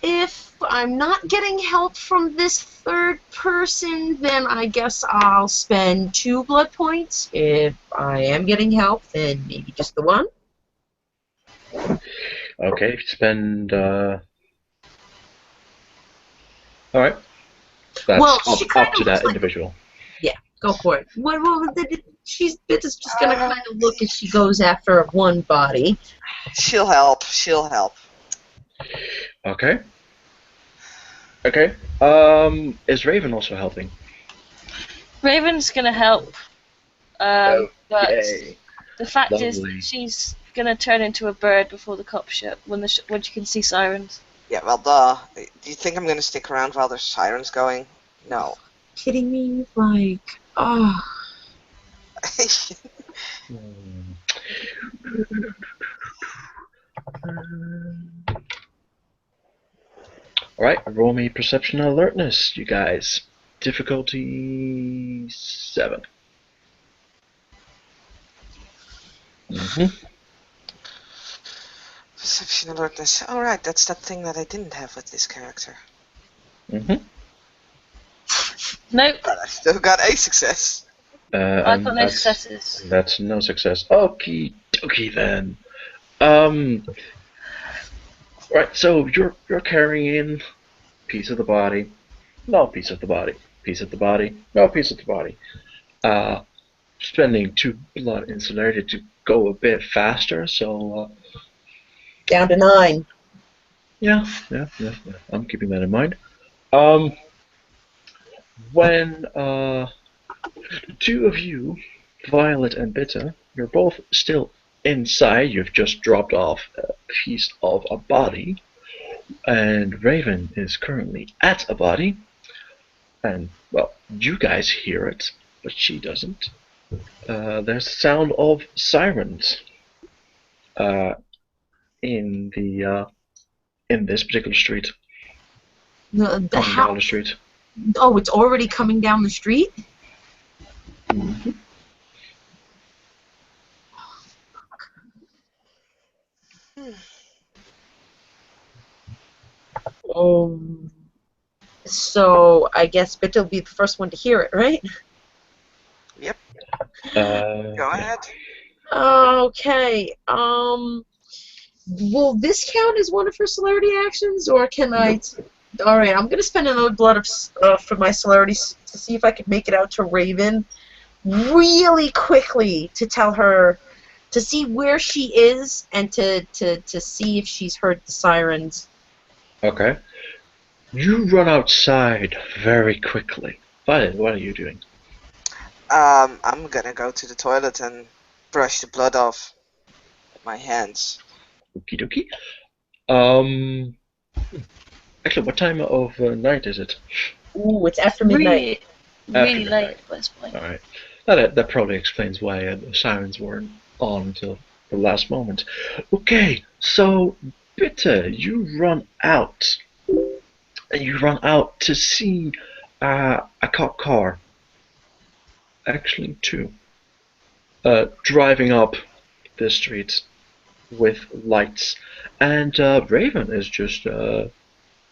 If I'm not getting help from this third person, then I guess I'll spend 2 blood points. If I am getting help, then maybe just the 1. Okay, if you spend, alright. That's Well, up to that individual. Yeah, go for it. It's just gonna kind of look as she goes after 1 body. She'll help. She'll help. Okay. Okay. Is Raven also helping? Raven's gonna help, but the fact is Lovely. that she's gonna turn into a bird before the cops show when she can see sirens. Yeah, well, duh. Do you think I'm gonna stick around while there's sirens going? No. Kidding me? Like, oh. Alright, roll me perception and alertness, you guys. Difficulty 7. Perception alertness. Alright, that's that thing that I didn't have with this character. Nope. But I still got a success. I've got no successes. That's no success. Okie dokie then. Right, so you're carrying piece of the body, no piece of the body, piece of the body, no piece of the body. Spending 2 blood in celerity to go a bit faster, so Down to 9. yeah. I'm keeping that in mind. When the 2 of you, Violet and Bitter, you're both still inside, you've just dropped off a piece of a body, and Raven is currently at a body, and, well, you guys hear it, but she doesn't. There's the sound of sirens in this particular street. The Coming down the street. Oh, it's already coming down the street? Mm-hmm. So I guess Bitter will be the first one to hear it, right? Yep. Go ahead. Okay. Will this count as one of her celerity actions, or can I? All right, I'm gonna spend another blood for my celerity to see if I can make it out to Raven really quickly to tell her to see where she is and to see if she's heard the sirens. Okay. You run outside very quickly. Violet, what are you doing? I'm gonna go to the toilet and brush the blood off with my hands. Okie dokie. Um, Actually, what time of night is it? Ooh, it's after midnight. Really, After really late midnight. at this point. Alright. That probably explains why the sirens weren't on until the last moment. Okay, so Bitter, you run out. And you run out to see a cop car. Actually, two. Driving up the street with lights. And Raven is just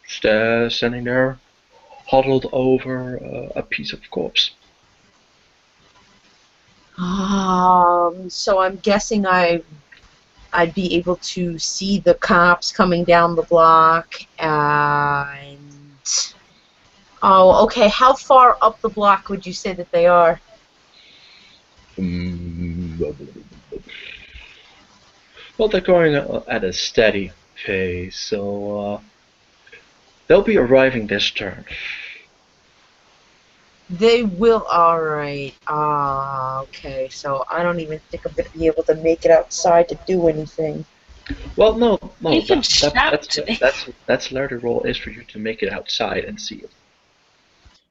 standing there, huddled over a piece of corpse. So I'm guessing I'd be able to see the cops coming down the block, and oh, okay. How far up the block would you say that they are? Well, they're going at a steady pace, so they'll be arriving this turn. They will. All right. Okay. So I don't even think I'm gonna be able to make it outside to do anything. Well, no, You can shout to me. that's Larry roll is for you to make it outside and see it.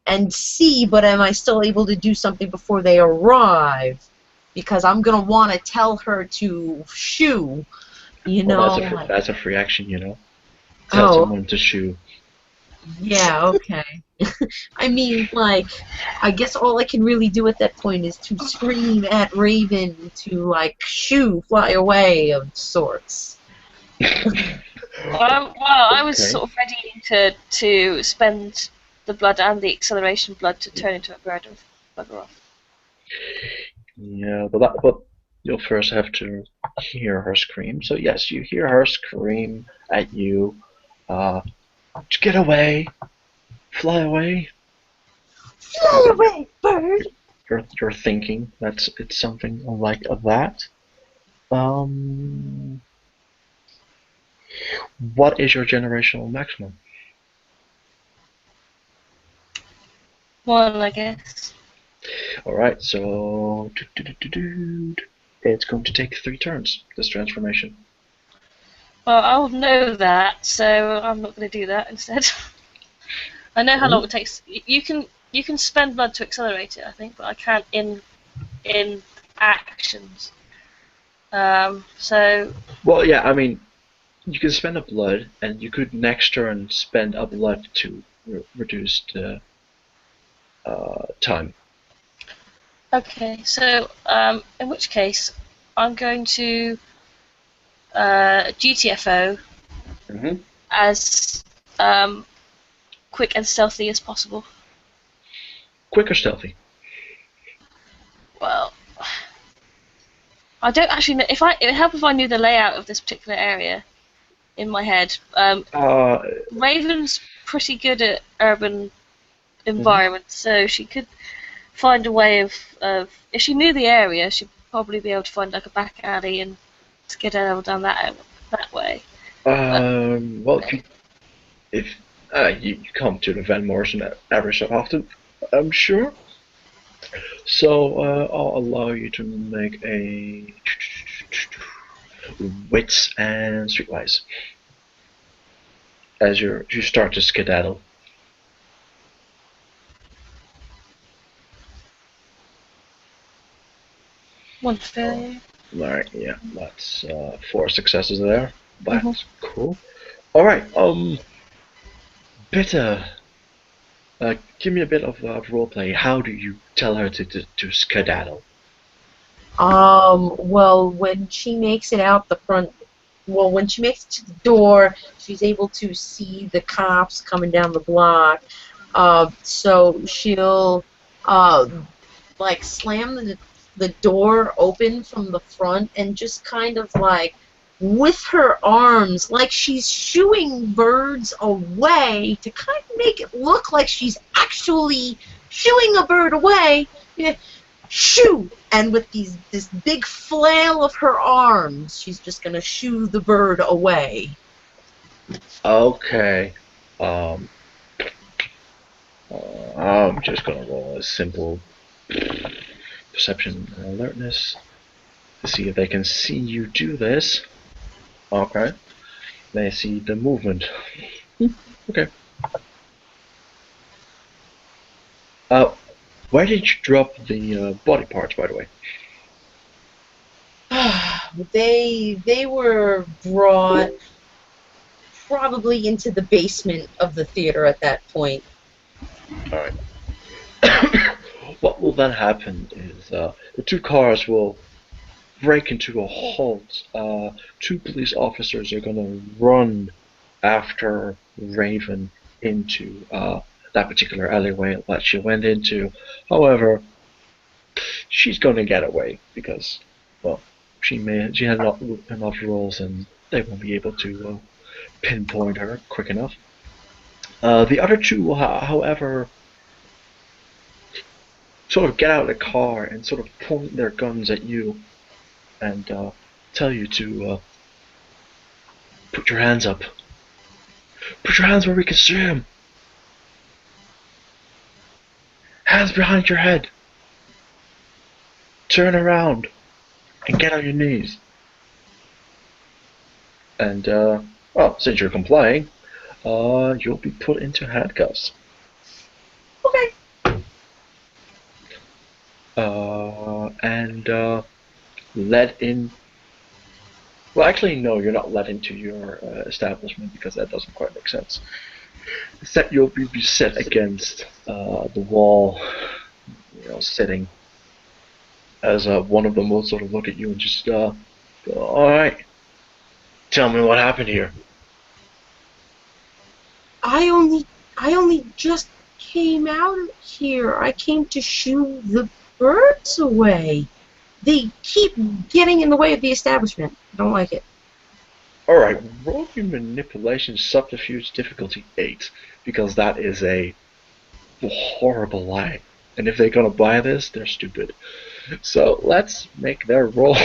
And see, but am I still able to do something before they arrive? Because I'm gonna want to tell her to shoo. You know. Well, that's a free action, you know. Tell someone to shoo. Yeah, okay. I mean, like, I guess all I can really do at that point is to scream at Raven to, like, shoo, fly away of sorts. Well, I was Okay. sort of ready to spend the blood and the acceleration blood to turn into a bird and bugger off. Yeah, but you'll first have to hear her scream. So yes, you hear her scream at you. To get away, fly away. Fly away, bird! You're thinking it's something like that. Um, what is your generational maximum? One, I guess. All right, so it's going to take 3 turns. This transformation. Well, I'll know that, so I'm not going to do that instead. I know how long it takes. You can spend blood to accelerate it, I think, but I can't in actions. So. Well, yeah, I mean, you can spend a blood, and you could next turn spend a blood to reduce the time. Okay, so in which case, I'm going to GTFO as quick and stealthy as possible. Quick or stealthy? Well, I don't actually know. It would help if I knew the layout of this particular area in my head. Raven's pretty good at urban environments, so she could find a way of if she knew the area, she'd probably be able to find like a back alley and skedaddle down that way. Well, if you come to the Van Morrison every so often, I'm sure. So I'll allow you to make a wits and streetwise as you start to skedaddle. One failure. Alright, yeah, that's 4 successes there. That's cool. Alright, Bitter, give me a bit of roleplay. How do you tell her to skedaddle? Well, when she makes it out the front, well, when she makes it to the door, she's able to see the cops coming down the block. So she'll, like, slam the door open from the front and just kind of, like, with her arms, like she's shooing birds away to kind of make it look like she's actually shooing a bird away. Yeah. Shoo! And with this big flail of her arms, she's just gonna shoo the bird away. Okay. I'm just gonna roll a simple perception and alertness to see if they can see you do this. Okay. They see the movement. Okay. Where did you drop the body parts, by the way? They were brought probably into the basement of the theater at that point. Alright. What will then happen is the two cars will break into a halt. Two police officers are going to run after Raven into that particular alleyway that she went into. However, she's going to get away because, well, she has not enough rolls and they won't be able to pinpoint her quick enough. The other two will, however, sort of get out of the car and sort of point their guns at you and tell you to put your hands up. Put your hands where we can see them. Hands behind your head. Turn around and get on your knees. And, well, since you're complying, you'll be put into handcuffs. Okay. And led in. Well, actually, no, you're not led into your establishment because that doesn't quite make sense. Instead, you'll be set against the wall, sitting. As one of them will sort of look at you and just go, "All right, tell me what happened here." I only just came out here. I came to shoo the birds away. They keep getting in the way of the establishment. I don't like it. Alright, roll me manipulation subterfuge difficulty 8, because that is a horrible lie. And if they're gonna buy this, they're stupid. So let's make their roll.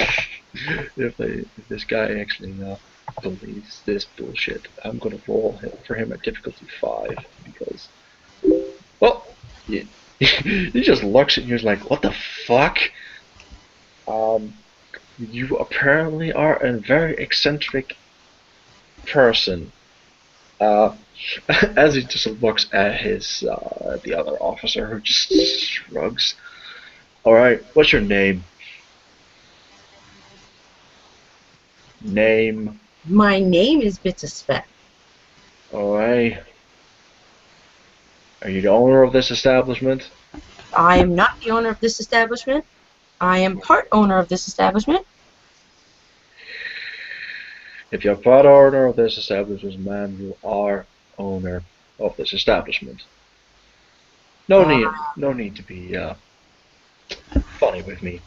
if this guy actually believes this bullshit, I'm gonna roll for him at difficulty 5, because, well, he just looks at you and is like, what the fuck? You apparently are a very eccentric person. As he just looks at the other officer, who just shrugs. All right, what's your name? Name. My name is Bitterspec. All right. Are you the owner of this establishment? I am not the owner of this establishment. I am part owner of this establishment. If you're part owner of this establishment, ma'am, you are owner of this establishment. No need to be funny with me.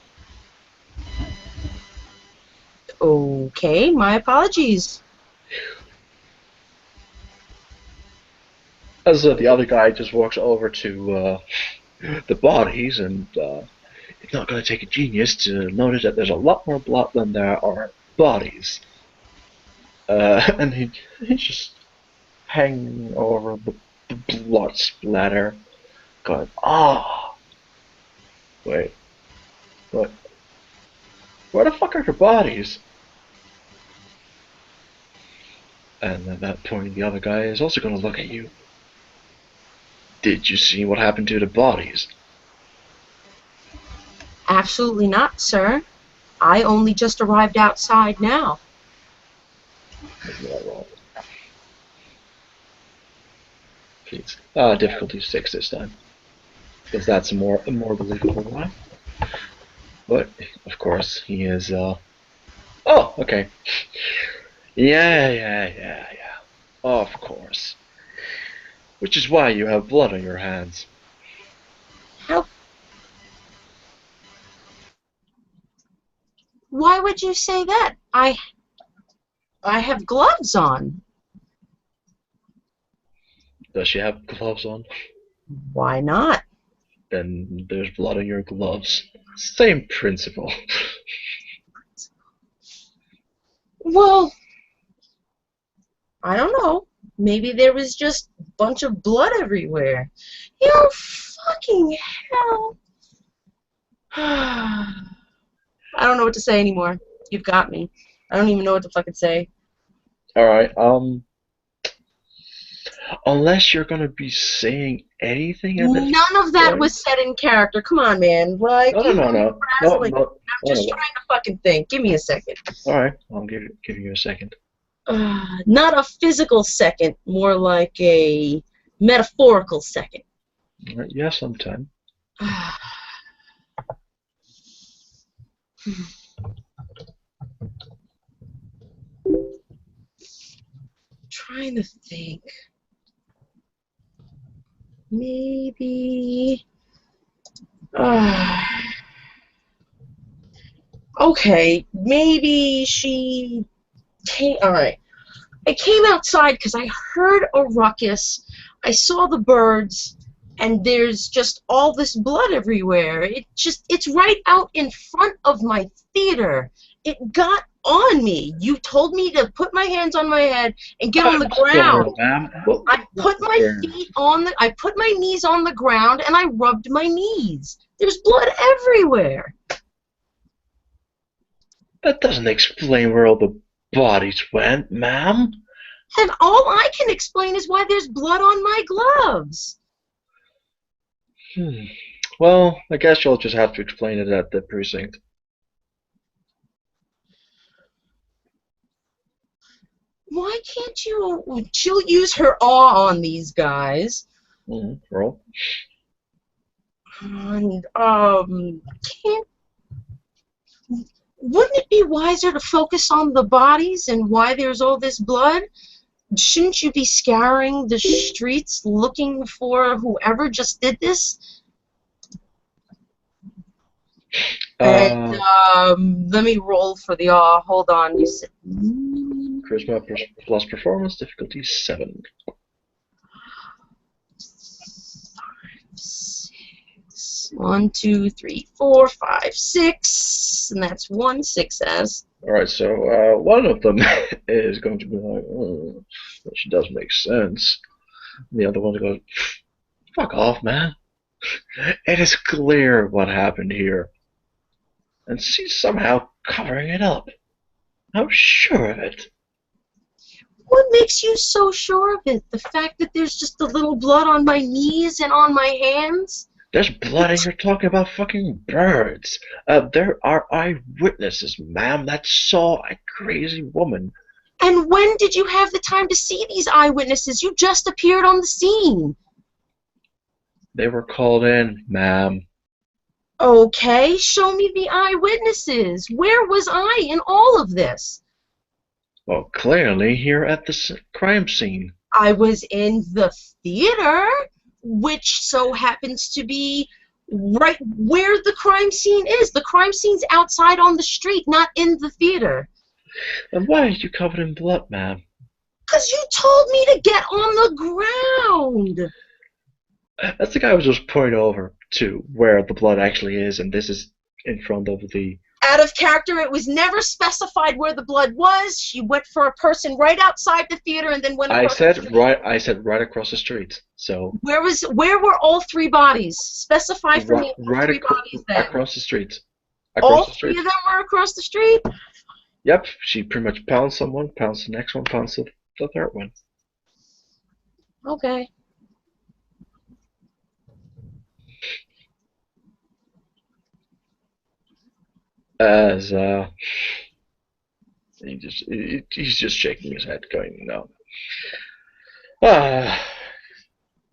Okay, my apologies. As the other guy just walks over to the bodies, and it's not going to take a genius to notice that there's a lot more blood than there are bodies. And he's just hanging over the blood splatter, going, "Ah, wait, what? Where the fuck are the bodies?" And at that point, the other guy is also going to look at you. Did you see what happened to the bodies? Absolutely not, sir. I only just arrived outside now. Please. Difficulty 6 this time. Because that's a more believable one. But, of course, he is, oh, okay. Yeah. Of course. Which is why you have blood on your hands. How? Why would you say that? I have gloves on. Does she have gloves on? Why not? Then there's blood on your gloves. Same principle. Well, I don't know. Maybe there was just a bunch of blood everywhere. You fucking hell. I don't know what to say anymore. You've got me. I don't even know what to fucking say. Alright, unless you're gonna be saying anything at this None of that point. was said in character. Come on, man. Like, No. I'm just trying to fucking think. Give me a second. Alright, I'll give you a second. Not a physical second, more like a metaphorical second. Alright, yeah, sometime. Trying to think. Maybe. Okay, maybe she came. Alright. I came outside because I heard a ruckus. I saw the birds, and there's just all this blood everywhere. It's right out in front of my theater. It got on me. You told me to put my hands on my head and get on the ground. I put my knees on the ground and I rubbed my knees. There's blood everywhere. That doesn't explain where all the bodies went, ma'am. And all I can explain is why there's blood on my gloves. Well, I guess you'll just have to explain it at the precinct. Why can't she'll use her awe on these guys. Roll. And, wouldn't it be wiser to focus on the bodies and why there's all this blood? Shouldn't you be scouring the streets looking for whoever just did this? And, let me roll for the awe. Hold on, you said... Charisma plus performance, difficulty 7. 6. 1, 2, 3, 4, 5, 6, and that's 1 success. Alright, so one of them is going to be like, oh, she does make sense. And the other one goes, fuck off, man. It is clear what happened here. And she's somehow covering it up. I'm sure of it. What makes you so sure of it? The fact that there's just a little blood on my knees and on my hands? There's blood and you're talking about fucking birds. There are eyewitnesses, ma'am, that saw a crazy woman. And when did you have the time to see these eyewitnesses? You just appeared on the scene. They were called in, ma'am. Okay, show me the eyewitnesses. Where was I in all of this? Well, clearly here at the crime scene. I was in the theater, which so happens to be right where the crime scene is. The crime scene's outside on the street, not in the theater. And why are you covered in blood, ma'am? Because you told me to get on the ground. That's the guy who was just pointing over to where the blood actually is, and this is in front of the... Out of character, it was never specified where the blood was. She went for a person right outside the theater and then went across the street. I said right across the street. So where were all three bodies? Specify for me right three bodies then. Across the street. All three of them were across the street? Yep, she pretty much pounds someone, pounds the next one, pounds the third one. Okay. As he's just shaking his head, going, no.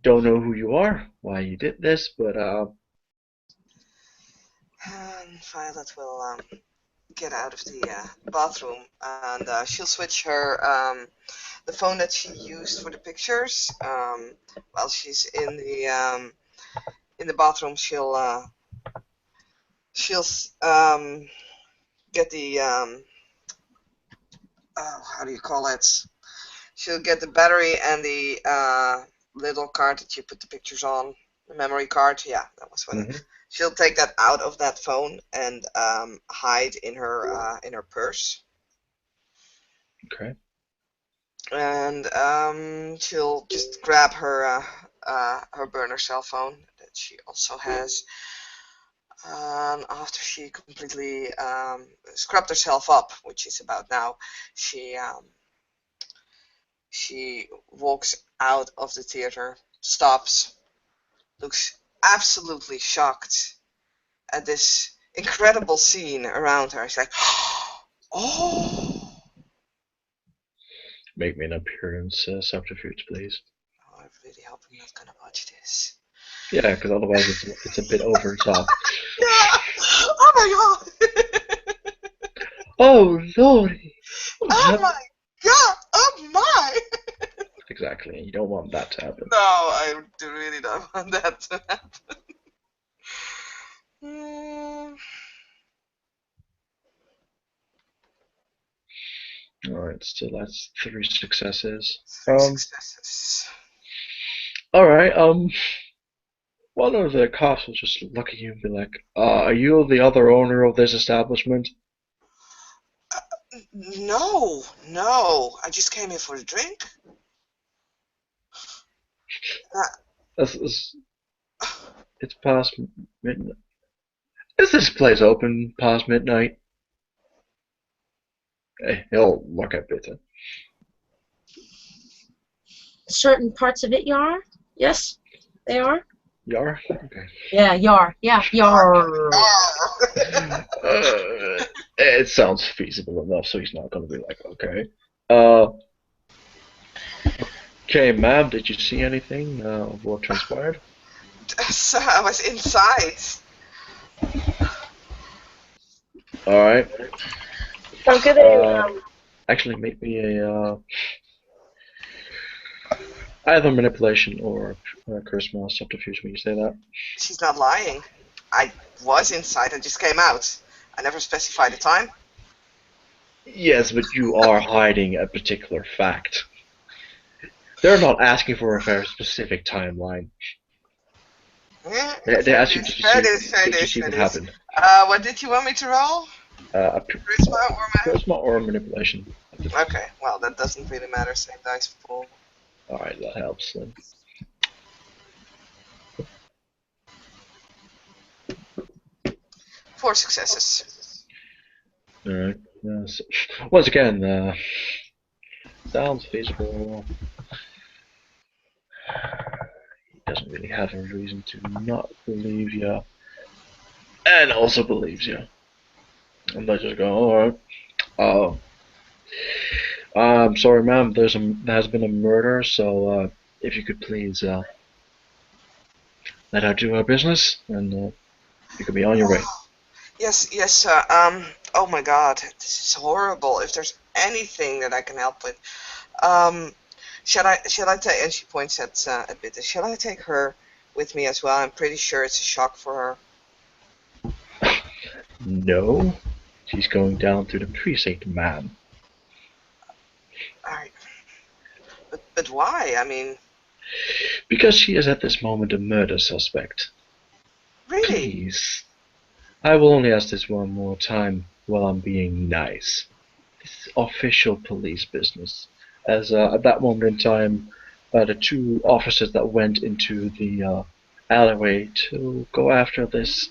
Don't know who you are, why you did this, but Violet will get out of the bathroom and she'll switch her the phone that she used for the pictures. While she's in the bathroom, she'll get the how do you call it? She'll get the battery and the little card that you put the pictures on, the memory card. Yeah, that was what it. She'll take that out of that phone and hide in her purse. Okay. and she'll just grab her burner cell phone that she also has. After she completely scrubbed herself up, which is about now, she walks out of the theater, stops, looks absolutely shocked at this incredible scene around her. She's like, "Oh, Make me an appearance subterfuge, please. I really hope I'm not gonna watch this." Yeah, because otherwise it's a bit over the top. Yeah. Oh my god. Oh lordy! Oh my god. Oh my. Exactly, you don't want that to happen. No, I do really don't want that to happen. Mm, Alright, still that's 3 successes. 3 successes. Alright, one of the cops will just look at you and be like, are you the other owner of this establishment? No, no. I just came here for a drink. It's past midnight. Is this place open past midnight? Hey, he'll look at Bitter. Certain parts of it, Yar? Yes, they are. Yar? Okay. Yeah, Yar. Yeah, Yar. It sounds feasible enough, so he's not going to be like, okay. Okay, ma'am, did you see anything of what transpired? So I was inside. Alright. I'm gonna Actually, make me a either manipulation or charisma subterfuge when you say that. She's not lying. I was inside. I just came out. I never specified the time. Yes, but you are hiding a particular fact. They're not asking for a very specific timeline. Yeah, They asked you to see what happened. What did you want me to roll? Charisma or manipulation. Okay, well, that doesn't really matter. Same dice pool. Alright, that helps then. Four successes. Alright. So, once again, sounds feasible. He doesn't really have a reason to not believe you. And also believes you. And they just go, alright. I'm sorry, ma'am. There has been a murder, so if you could please let her do her business, and you could be on your way. Yes, oh my god, this is horrible. If there's anything that I can help with, shall I take? And she points at Bitte. Shall I take her with me as well? I'm pretty sure it's a shock for her. No, she's going down to the precinct, ma'am. Alright. But why? I mean... Because she is at this moment a murder suspect. Really? Please. I will only ask this one more time while I'm being nice. This is official police business. As at that moment in time, the 2 officers that went into the alleyway to go after this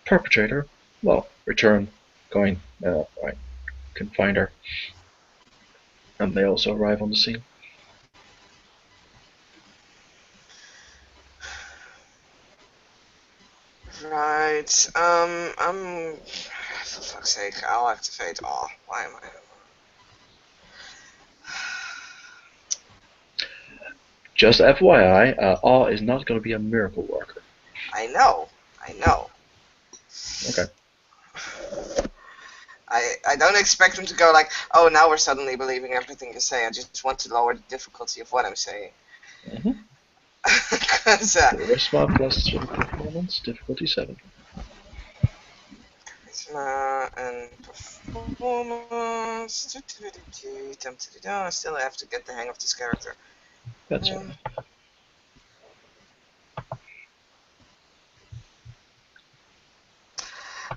perpetrator, well, return, going, right, can find her. And they also arrive on the scene. Right, for fuck's sake, I'll activate awe. Why am I... Just FYI, Awe is not going to be a miracle worker. I know. Okay. I don't expect him to go like, oh, now we're suddenly believing everything you say. I just want to lower the difficulty of what I'm saying. Because Charisma plus 3 performance, difficulty 7. Charisma and performance. I still have to get the hang of this character. That's right.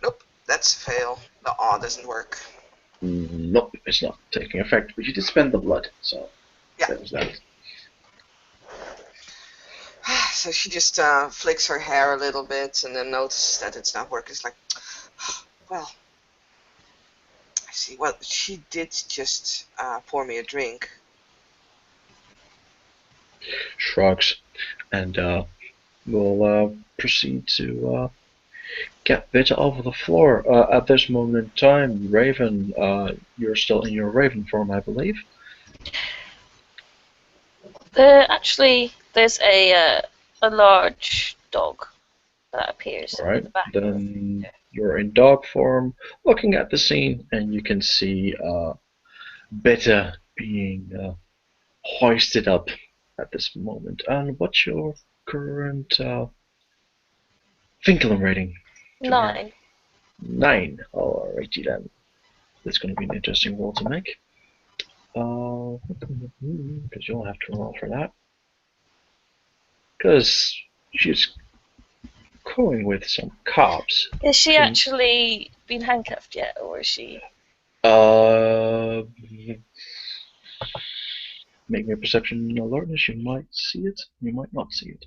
Nope, that's a fail. The awe doesn't work. Nope, it's not taking effect. But you did spend the blood, so Yeah. that was that. So she just flicks her hair a little bit and then notices that it's not working. It's like, well, I see. Well, she did just pour me a drink. Shrugs, and will proceed to get bit over the floor. At this moment in time, Raven, you're still in your Raven form, I believe. Actually, there's a large dog that appears All at right, the back. then you're in dog form, looking at the scene, and you can see Beta being hoisted up at this moment. And what's your current Finkelum rating? 9. 9. Alrighty then. That's going to be an interesting roll to make. Because you'll have to roll for that. Because she's going with some cops. Is she actually been handcuffed yet, or is she? Make me a perception alertness. You might see it. You might not see it.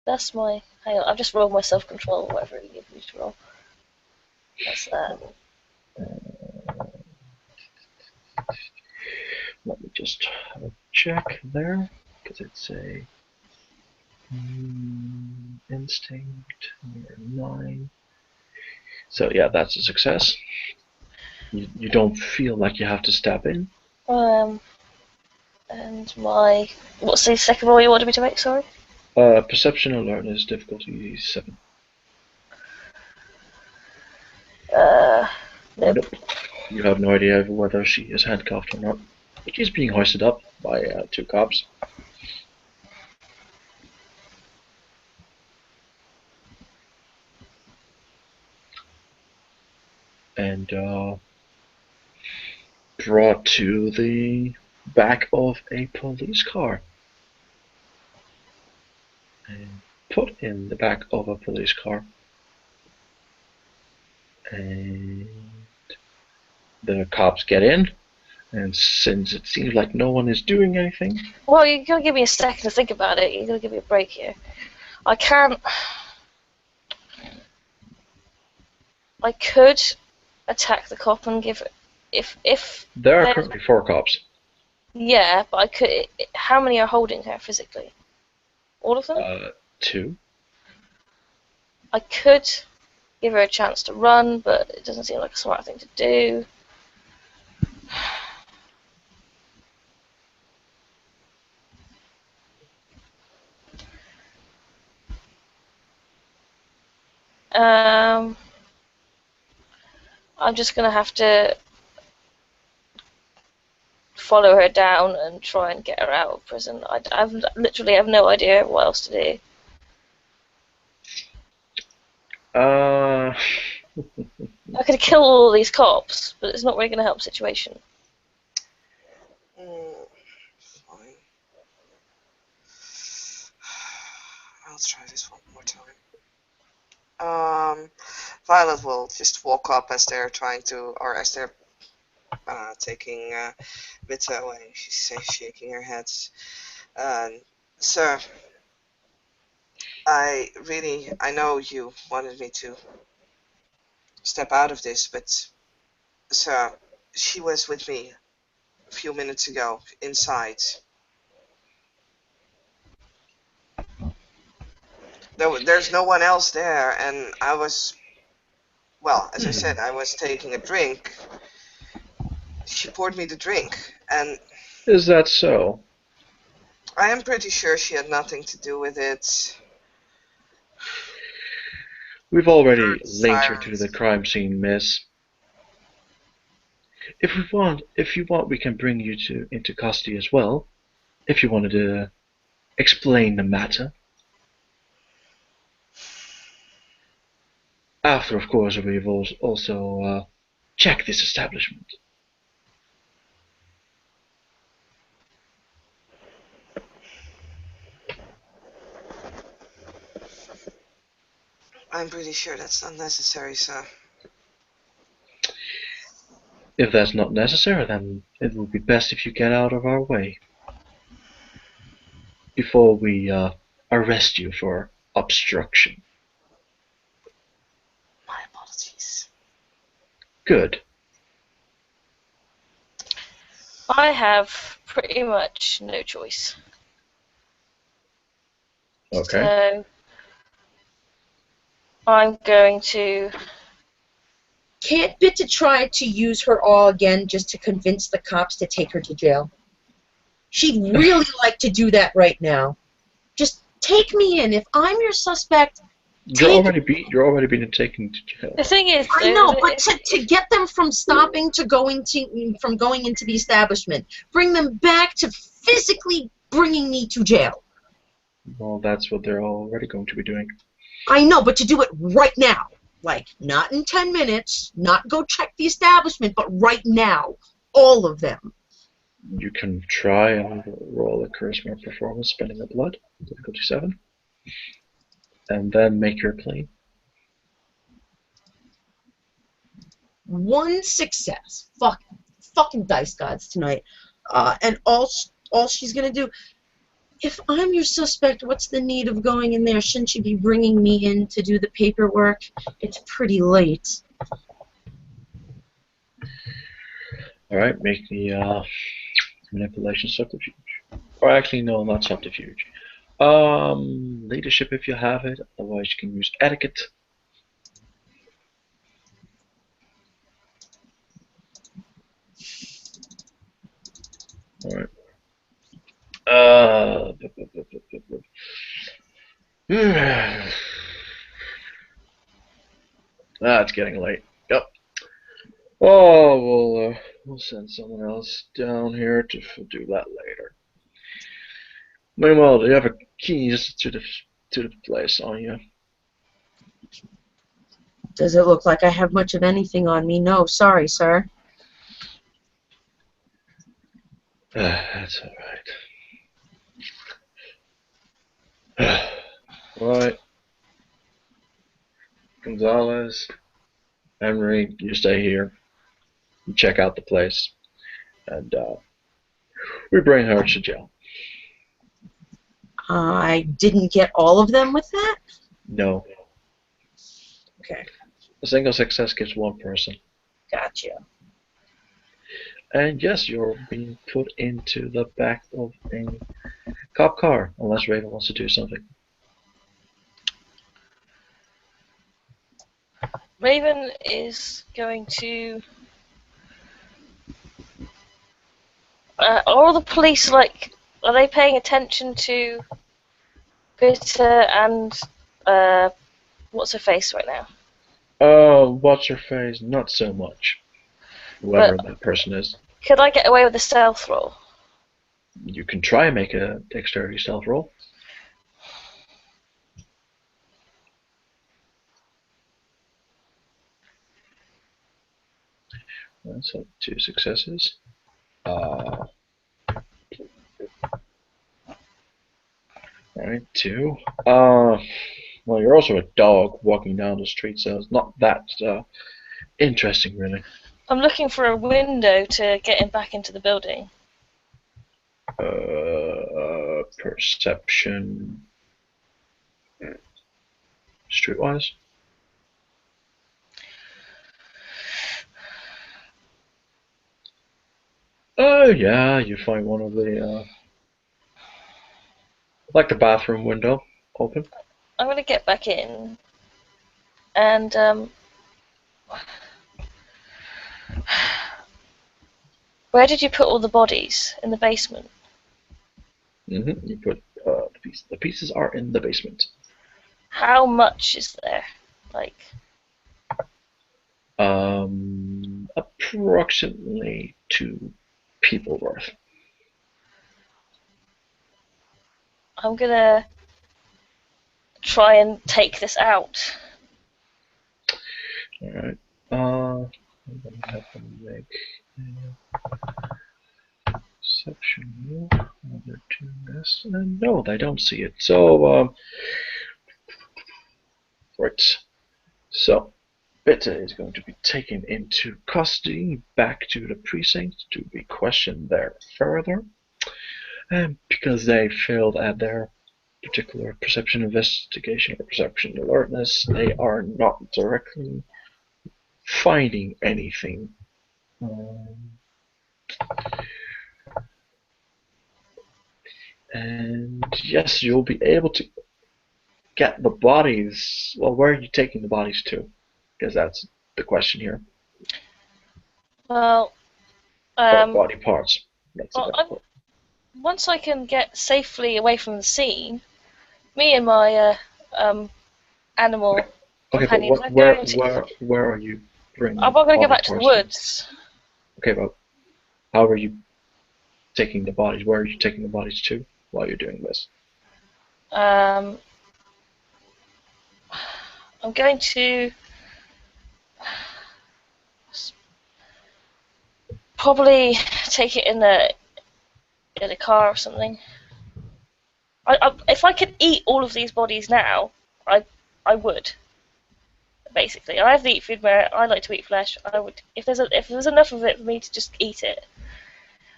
That's my. Hang on, I've just rolled my self-control, whatever you give me to roll. That's that. Let me just have a check there, because it's a instinct near 9. So yeah, that's a success. You don't feel like you have to step in. And my. What's the second roll you wanted me to make? Sorry. Perception alertness difficulty 7. Nope. You have no idea whether she is handcuffed or not. But she's being hoisted up by 2 cops. And brought to the back of a police car. And put in the back of a police car. And the cops get in. And since it seems like no one is doing anything... Well, you gotta give me a second to think about it. You gotta give me a break here. I can't... I could attack the cop and give it... If there are currently 4 cops. Yeah, but I could... How many are holding her physically? All of them? 2. I could give her a chance to run, but it doesn't seem like a smart thing to do. I'm just gonna have to follow her down and try and get her out of prison. I literally have no idea what else to do. I could kill all these cops, but it's not really gonna help the situation. Fine. I'll try this one more time. Violet will just walk up as they're trying to, or as they're taking Vita away. She's shaking her head. Sir, I know you wanted me to step out of this, but sir, she was with me a few minutes ago inside. There's no one else there, and I was, well, as I said, I was taking a drink. She poured me the drink, and... Is that so? I am pretty sure she had nothing to do with it. We've already linked her to the crime scene, miss. If you want, we can bring you into custody as well. If you wanted to explain the matter. After, of course, we've also checked this establishment. I'm pretty sure that's not necessary, sir. If that's not necessary, then it would be best if you get out of our way before we arrest you for obstruction. My apologies. Good. I have pretty much no choice. Okay. So I'm going to. Can't Bitta try to use her all again just to convince the cops to take her to jail? She'd really like to do that right now. Just take me in. If I'm your suspect, You're already being taken to jail. The thing is, I know, but to get them from stopping to going into the establishment, bring them back to physically bringing me to jail. Well, that's what they're already going to be doing. I know, but to do it right now. Like, not in 10 minutes, not go check the establishment, but right now. All of them. You can try and roll a charisma performance, spending a blood, difficulty 7, and then make your claim. 1 success. Fucking dice gods tonight. And all she's gonna do. If I'm your suspect, what's the need of going in there? Shouldn't you be bringing me in to do the paperwork? It's pretty late. Alright, make the manipulation subterfuge. Or actually, no, not subterfuge. Leadership if you have it, otherwise you can use etiquette. Alright. It's getting late. Yep. Oh, we'll send someone else down here to do that later. Meanwhile, do you have a keys to the place on you? Does it look like I have much of anything on me? No, sorry, sir. That's alright. Right. Gonzalez, Emery, you stay here. You check out the place. And we bring her to jail. I didn't get all of them with that? No. Okay, A single success gives one person. gotcha. And yes, you're being put into the back of a cop car, unless Raven wants to do something. Raven is going to. Are the police like? Are they paying attention to Bitter and what's her face right now? What's her face? Not so much. Whoever that person is. Could I get away with a stealth roll? You can try and make a dexterity stealth roll. So 2 successes. Alright, 2. Well, you're also a dog walking down the street, so it's not that interesting, really. I'm looking for a window to get him back into the building. Perception. Streetwise. Oh yeah, you find one of the like the bathroom window open. I'm gonna get back in, and where did you put all the bodies? In the basement? You put the pieces are in the basement. How much is there? Like, approximately 2 people worth. I'm gonna try and take this out. Alright. I'm gonna have them make a perception roll. Another 2 miss. And no, they don't see it. So right. So Bitter is going to be taken into custody back to the precinct to be questioned there further. And because they failed at their particular perception investigation or perception alertness, they are not directly finding anything. And yes, you'll be able to get the bodies. Well, where are you taking the bodies to? Because that's the question here. Well, Body parts. That's well, once I can get safely away from the scene, me and my animal companions but are going to. where are you bringing? I'm not going to go body back to the parts woods. Okay, but how are you taking the bodies? Where are you taking the bodies to while you're doing this? I'm going to probably take it in a car or something. If I could eat all of these bodies now, I would. Basically, I have to eat food where I like to eat flesh. I would, if there's enough of it for me to just eat it,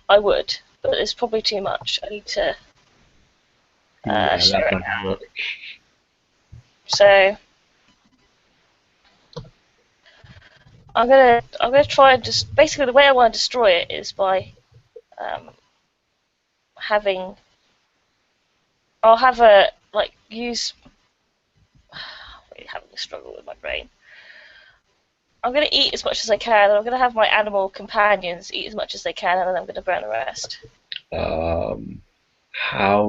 I would. But it's probably too much. I need to share it out. So I'm gonna try and just basically the way I want to destroy it is by having. I'll have a use. Really having a struggle with my brain. I'm going to eat as much as I can, and I'm going to have my animal companions eat as much as they can, and then I'm going to burn the rest. How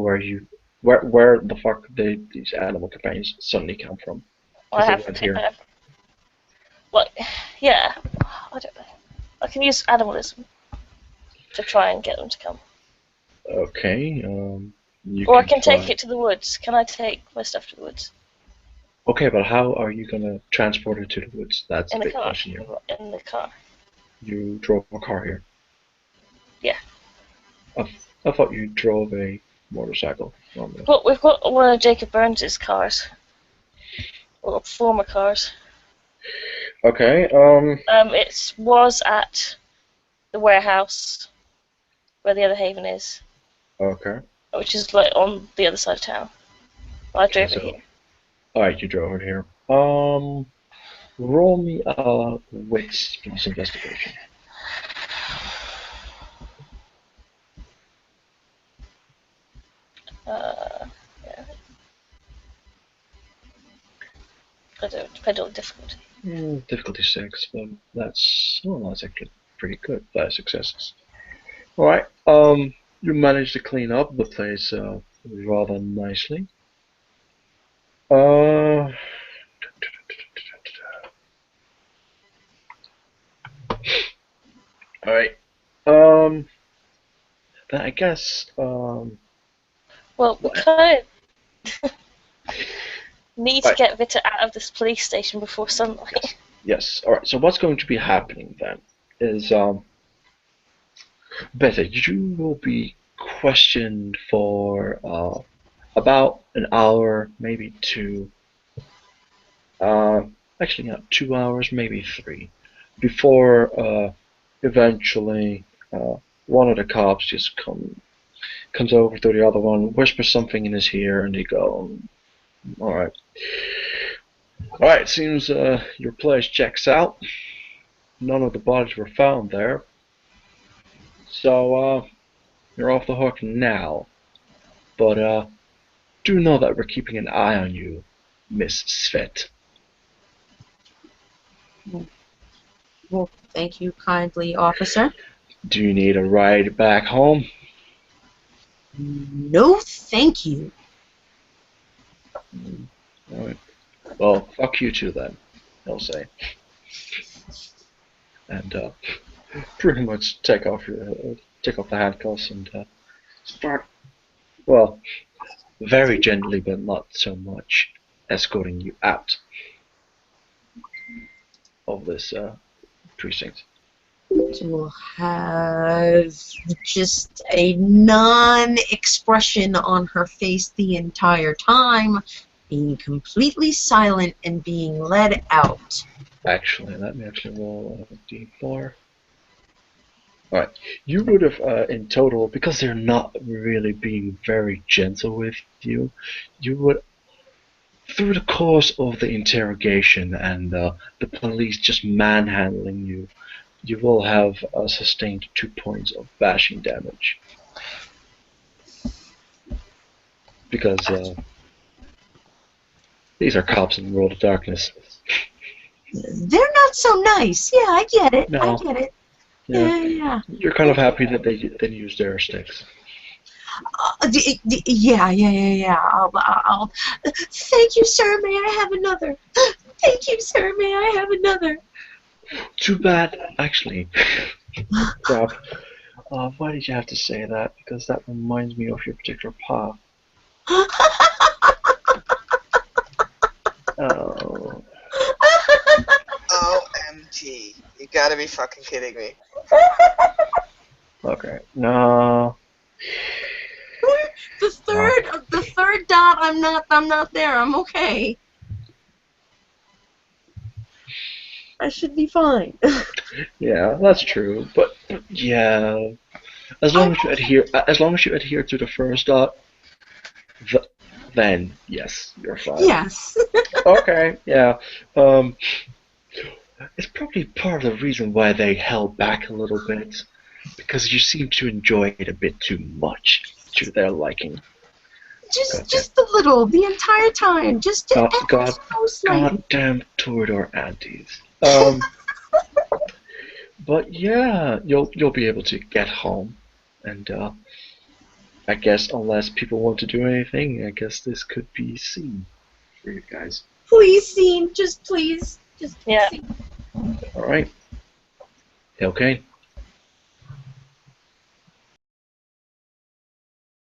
are you? Where the fuck did these animal companions suddenly come from? I have yeah, I don't know. I can use animalism to try and get them to come. Okay. Or I can take it to the woods. Can I take my stuff to the woods? Okay, but how are you gonna transport it to the woods? That's the big question here. In the car. You drove a car here? Yeah. I thought you drove a motorcycle. Well, we've got one of Jacob Burns' cars. Or former cars. Okay, It was at the warehouse where the other haven is. Okay. Which is on the other side of town. I drove it here. Alright, you drove it here. Roll me a wits plus investigation. Yeah. I don't depend on the difficulty. Difficulty 6, but that's actually pretty good. 5 successes. Alright, you managed to clean up the place rather nicely. Alright. Then I guess, well, we kind of need to get Vita out of this police station before sunlight. Yes. Alright, so what's going to be happening then is, Vita, you will be questioned for about an hour, maybe 2. Actually, not 2 hours, maybe 3, before eventually one of the cops just comes over to the other one, whispers something in his ear, and they go, "All right, seems your place checks out. None of the bodies were found there, so you're off the hook now. But do know that we're keeping an eye on you, Miss Svet." Well, thank you kindly, officer. Do you need a ride back home? No, thank you. Alright. Well, fuck you too then, I'll say. And pretty much take off the handcuffs and start, well, very gently but not so much, escorting you out of this precinct. To have just a non-expression on her face the entire time, being completely silent and being led out. Actually, let me actually roll a d4. Alright, you would have, in total, because they're not really being very gentle with you, you would, through the course of the interrogation and the police just manhandling you, you will have sustained 2 points of bashing damage. Because these are cops in the world of darkness. They're not so nice. Yeah, I get it. I No. get it. Yeah. Yeah. You're kind of happy that they didn't use their sticks. Yeah. I'll. Thank you, sir. May I have another? Thank you, sir. May I have another? Too bad, actually. Crap. Why did you have to say that? Because that reminds me of your particular path. Oh. OMG. You gotta be fucking kidding me. Okay. No. The third dot. I'm not there. I'm okay. I should be fine. Yeah, that's true. But yeah, as long as you adhere to the first dot, then yes, you're fine. Yes. Okay. Yeah. It's probably part of the reason why they held back a little bit, because you seem to enjoy it a bit too much to their liking. Just a little, the entire time. Just ever so slightly. Goddamn Torador aunties. But yeah, you'll be able to get home, and I guess unless people want to do anything, I guess this could be scene for you guys. Please, scene. Just please. Just Yeah. scene. All right. Okay.